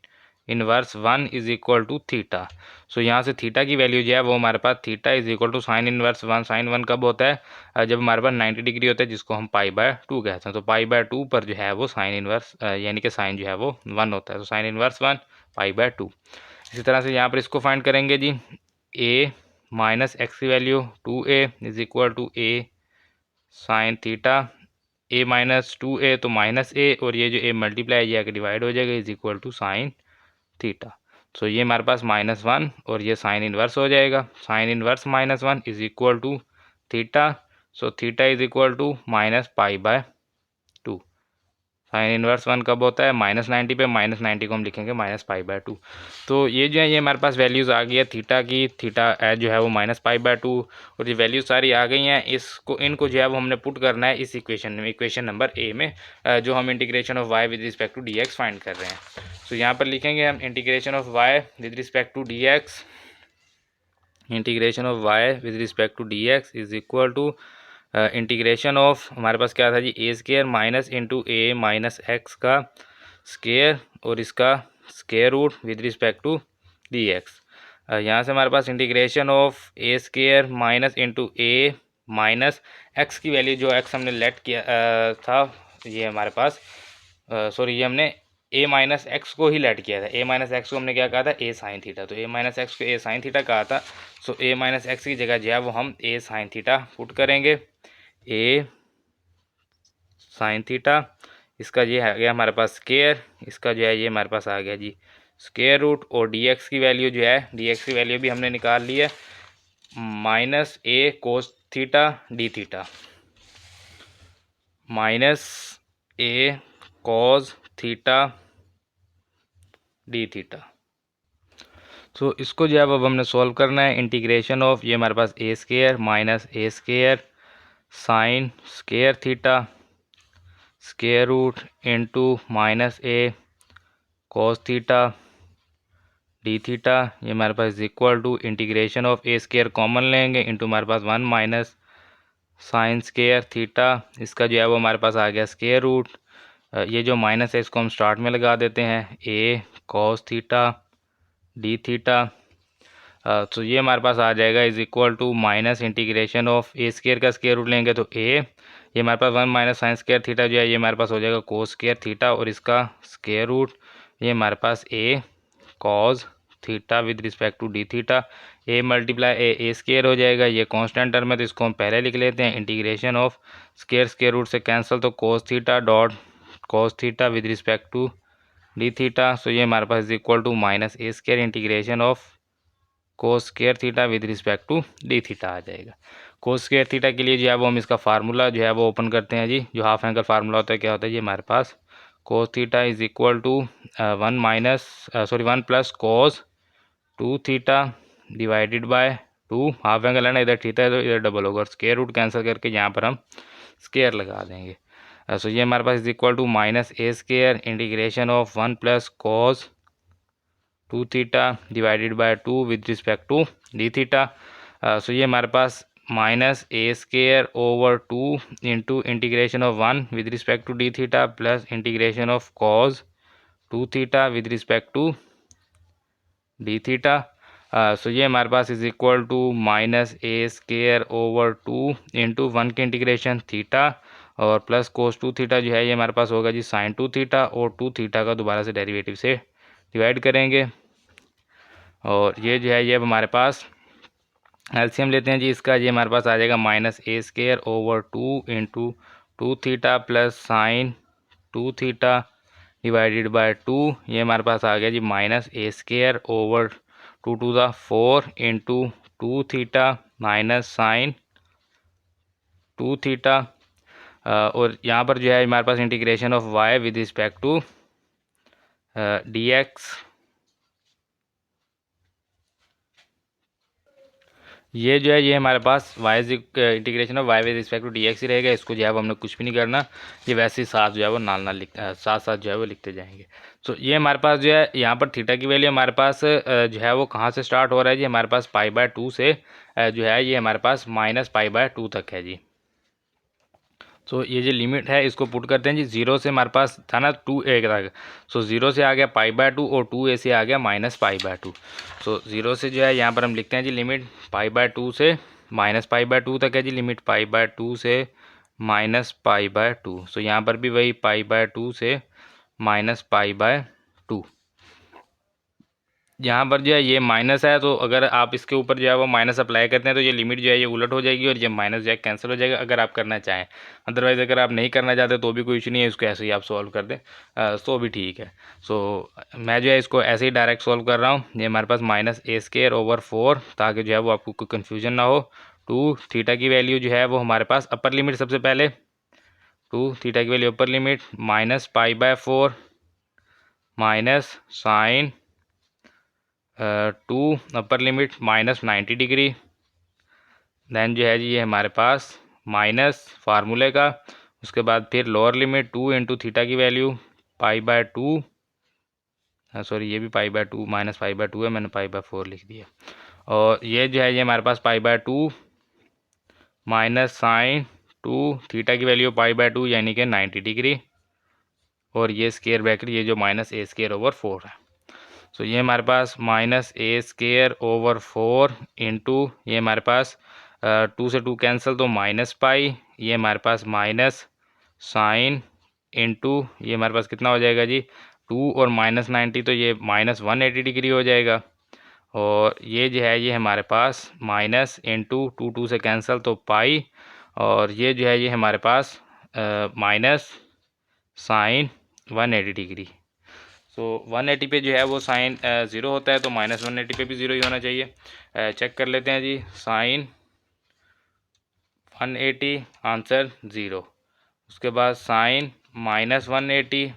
inverse 1 is equal to theta. So यहाँ से थीटा की वैल्यू जो है वो हमारे पास theta is equal to sine inverse 1। Sine 1 कब होता है, जब हमारे पास 90 डिग्री होता है, जिसको हम पाई बाय 2 कहते हैं। तो पाई बाय 2 पर जो है वो साइन इनवर्स यानी कि साइन जो है वो 1 होता है, तो साइन इनवर्स 1 पाई बाय 2। इसी तरह से यहाँ पर इसको फाइंड करेंगे जी, ए माइनस एक्स की value 2a is equal to a sine theta, a minus 2a तो माइनस ए, और ये जो ए मल्टीप्लाई ये आके डिवाइड हो जाएगा is equal to sine theta. So ये हमारे पास -1 और ये साइन इनवर्स हो जाएगा, sine inverse -1 is equal to theta. So theta is equal to minus pi by 2। Sine inverse 1 कब होता है, -90 पे, -90 को हम लिखेंगे माइनस पाई बाय 2। तो ये जो है ये हमारे पास वैल्यूज़ आ गई है थीटा की, थीटा जो है वो माइनस पाई बाय 2, और ये वैल्यूज सारी आ गई हैं। इनको जो है वो हमने पुट करना है इस इक्वेशन में, इक्वेशन नंबर ए में, जो हम integration of y with respect to d x find कर रहे हैं। तो यहाँ पर लिखेंगे हम integration of y with respect to d x, integration of y with respect to d x is equal to integration of, हमारे पास क्या था जी, a square minus into a minus x का स्केयर और इसका square root with respect to d x. यहाँ से हमारे पास integration of a square minus into a minus x की वैल्यू जो एक्स हमने लेट किया था, ये हमारे पास सॉरी ये हमने ए माइनस एक्स को ही लेट किया था। ए माइनस एक्स को हमने क्या कहा था, ए साइन थीटा, तो ए माइनस एक्स को ए साइन थीटा कहा था। सो ए माइनस एक्स की जगह जो है वो हम ए साइन थीटा पुट करेंगे, ए साइन थीटा, इसका ये आ गया हमारे पास स्केयर, इसका जो है ये हमारे पास आ गया जी स्केयर रूट, और डी एक्स की वैल्यू जो है, डी एक्स की वैल्यू भी हमने निकाल ली है, minus a cos theta d theta, minus a cos theta d theta. तो इसको जो है अब हमने सॉल्व करना है, इंटीग्रेशन ऑफ, ये हमारे पास a square minus a square sine square theta square root into minus a cos theta d theta, ये हमारे पास is equal to integration of a square common लेंगे इंटू हमारे पास 1 माइनस साइन स्केयर थीटा, इसका जो है वो हमारे पास आ गया स्केयर रूट, ये जो माइनस है इसको हम स्टार्ट में लगा देते हैं, a cos theta d theta. तो ये हमारे पास आ जाएगा is equal to minus integration of a square का स्केयर रूट लेंगे तो ए, ये हमारे पास 1 माइनस साइन स्केयर थीटा जो है ये हमारे पास हो जाएगा कोस स्केयर थीटा, और इसका स्केयर रूट ये हमारे पास a cos theta with respect to d theta, a multiply a square हो जाएगा, ये कांस्टेंट टर्म है तो इसको हम पहले लिख लेते हैं, इंटीग्रेशन ऑफ स्केयर रूट से कैंसिल, तो cos theta dot cos theta with respect to d theta. So ये हमारे पास is equal to minus a square integration of cos square theta with respect to d theta आ जाएगा। Cos square theta के लिए जो है वो हम इसका फार्मूला जो है वो ओपन करते हैं जी, जो हाफ एंगल फार्मूला होता है क्या होता है, ये हमारे पास cos theta is equal to 1 plus cos 2 theta divided by 2, half angle है ना, इधर थीटा है तो इधर डबल होगा, और स्केयर रूट कैंसिल करके यहाँ पर हम स्केयर लगा देंगे। सो ये हमारे पास is equal to minus a square integration of 1 plus cos 2 theta divided by 2 with respect to d theta. So ये हमारे पास minus a square over 2 into integration of 1 with respect to d theta plus integration of cos 2 theta with respect to d theta. So ये हमारे पास is equal to minus a square over 2 into 1 के integration theta और plus cos 2 theta जो है ये हमारे पास होगा जी साइन 2 थीटा और 2 थीटा का दोबारा से डेरिवेटिव से डिवाइड करेंगे और ये जो है ये अब हमारे पास एलसीएम लेते हैं जी इसका। ये हमारे पास आ जाएगा minus a square over 2 into 2 theta plus sine 2 theta divided by 2। ये हमारे पास आ गया जी minus a square over 2 to the 4 into 2 theta minus sine 2 theta और यहाँ पर जो है हमारे पास integration of y with respect to d x. ये जो है ये हमारे पास y integration of y with respect to d x ही रहेगा। इसको जो है वो हमने कुछ भी नहीं करना, ये वैसे ही साथ जो है वो नाल साथ साथ जो है वो लिखते जाएंगे। सो ये हमारे पास जो है यहाँ पर थीटा की वैल्यू हमारे पास जो है वो कहाँ से स्टार्ट हो रहा है जी, हमारे पास पाई बाय 2 से जो है ये हमारे पास माइनस पाई बाय 2 तक है जी। सो ये जो लिमिट है इसको पुट करते हैं जी, 0 से हमारे पास था ना 2 ए तक। सो 0 से आ गया पाई बाय 2 और 2 ए से आ गया माइनस पाई बाय 2। सो 0 से जो है यहाँ पर हम लिखते हैं जी लिमिट पाई बाय 2 से माइनस पाई बाय 2 तक है जी, लिमिट पाई बाय 2 से माइनस पाई बाय 2। सो यहाँ पर भी वही पाई बाय 2 से माइनस पाई बाय 2। यहाँ पर जो है ये माइनस है तो अगर आप इसके ऊपर जो है वो माइनस अप्लाई करते हैं तो ये लिमिट जो है ये उलट हो जाएगी और ये माइनस जो है कैंसिल हो जाएगा अगर आप करना चाहें। अदरवाइज़ अगर आप नहीं करना चाहते तो भी कोई इशू नहीं है, इसको ऐसे ही आप सॉल्व कर दें तो भी ठीक है। सो मैं जो है इसको ऐसे ही डायरेक्ट सॉल्व कर रहा हूँ। ये हमारे पास माइनस ए स्केयर ओवर 4 ताकि जो है वो आपको कोई कन्फ्यूजन ना हो। 2 थीटा की वैल्यू जो है वो हमारे पास अपर लिमिट सबसे पहले 2 थीटा की value upper limit minus pi by 4 minus sine 2 upper limit minus 90 degree. Then जो है जी ये हमारे पास माइनस फार्मूले का, उसके बाद फिर लोअर लिमिट 2 इंटू थीटा की वैल्यू पाई बाय 2, सॉरी ये भी पाई बाय 2 माइनस पाई बाय 2 है, मैंने पाई बाय 4 लिख दिया। और ये जो है ये हमारे पास pi by 2 minus sine 2 theta की वैल्यू पाई बाय 2 यानी कि 90 डिग्री और ये स्केयर ब्रैकेट ये जो माइनस ए स्केयर ओवर 4 है। सो ये हमारे पास minus a square over 4 into ये हमारे पास 2 से 2 कैंसिल तो माइनस पाई, ये हमारे पास माइनस साइन इंटू ये हमारे पास कितना हो जाएगा जी 2 और माइनस 90 तो ये माइनस 180 डिग्री हो जाएगा। और ये जो है ये हमारे पास माइनस इंटू 2 से कैंसिल तो पाई और ये जो है ये हमारे पास माइनस साइन 180 डिग्री। सो 180 पे जो है वो साइन 0 होता है तो माइनस 180 पे भी 0 ही होना चाहिए। चेक कर लेते हैं जी, साइन 180 आंसर 0, उसके बाद sine minus 180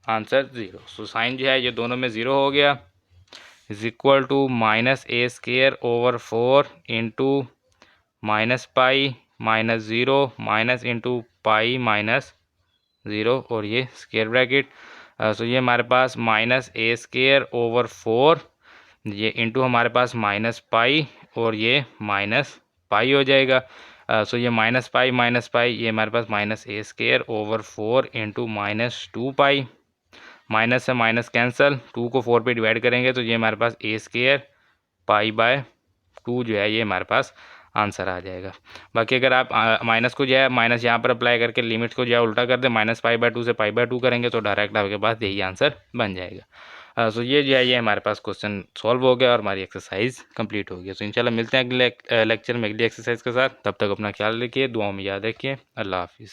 answer 0। So sine जो है ये दोनों में 0 हो गया, is equal to minus a square over 4 into minus pi minus 0 minus into pi minus 0 और ये स्केयर ब्रैकेट। सो ये हमारे पास माइनस ए स्केयर ओवर 4 ये इंटू हमारे पास माइनस पाई और ये माइनस पाई हो जाएगा। सो ये माइनस पाई ये हमारे पास minus a square over 4 into minus 2 pi, minus से माइनस कैंसल, 2 को 4 पे डिवाइड करेंगे तो ये हमारे पास ए स्केयर पाई बाय 2 जो है ये हमारे पास आंसर आ जाएगा। बाकी अगर आप माइनस को जो है माइनस यहाँ पर अप्लाई करके लिमिट को जो है उल्टा कर दें, माइनस पाई बाय 2 से पाई बाय 2 करेंगे तो डायरेक्ट आपके पास यही आंसर बन जाएगा। सो ये जो है ये हमारे पास क्वेश्चन सॉल्व हो गया और हमारी एक्सरसाइज कंप्लीट हो गई। सो इंशाल्लाह मिलते हैं अगले लेक्चर में अगली एक्सरसाइज के साथ। तब तक अपना ख्याल रखिए, दुआओं में याद रखिए। अल्लाह हाफिज़।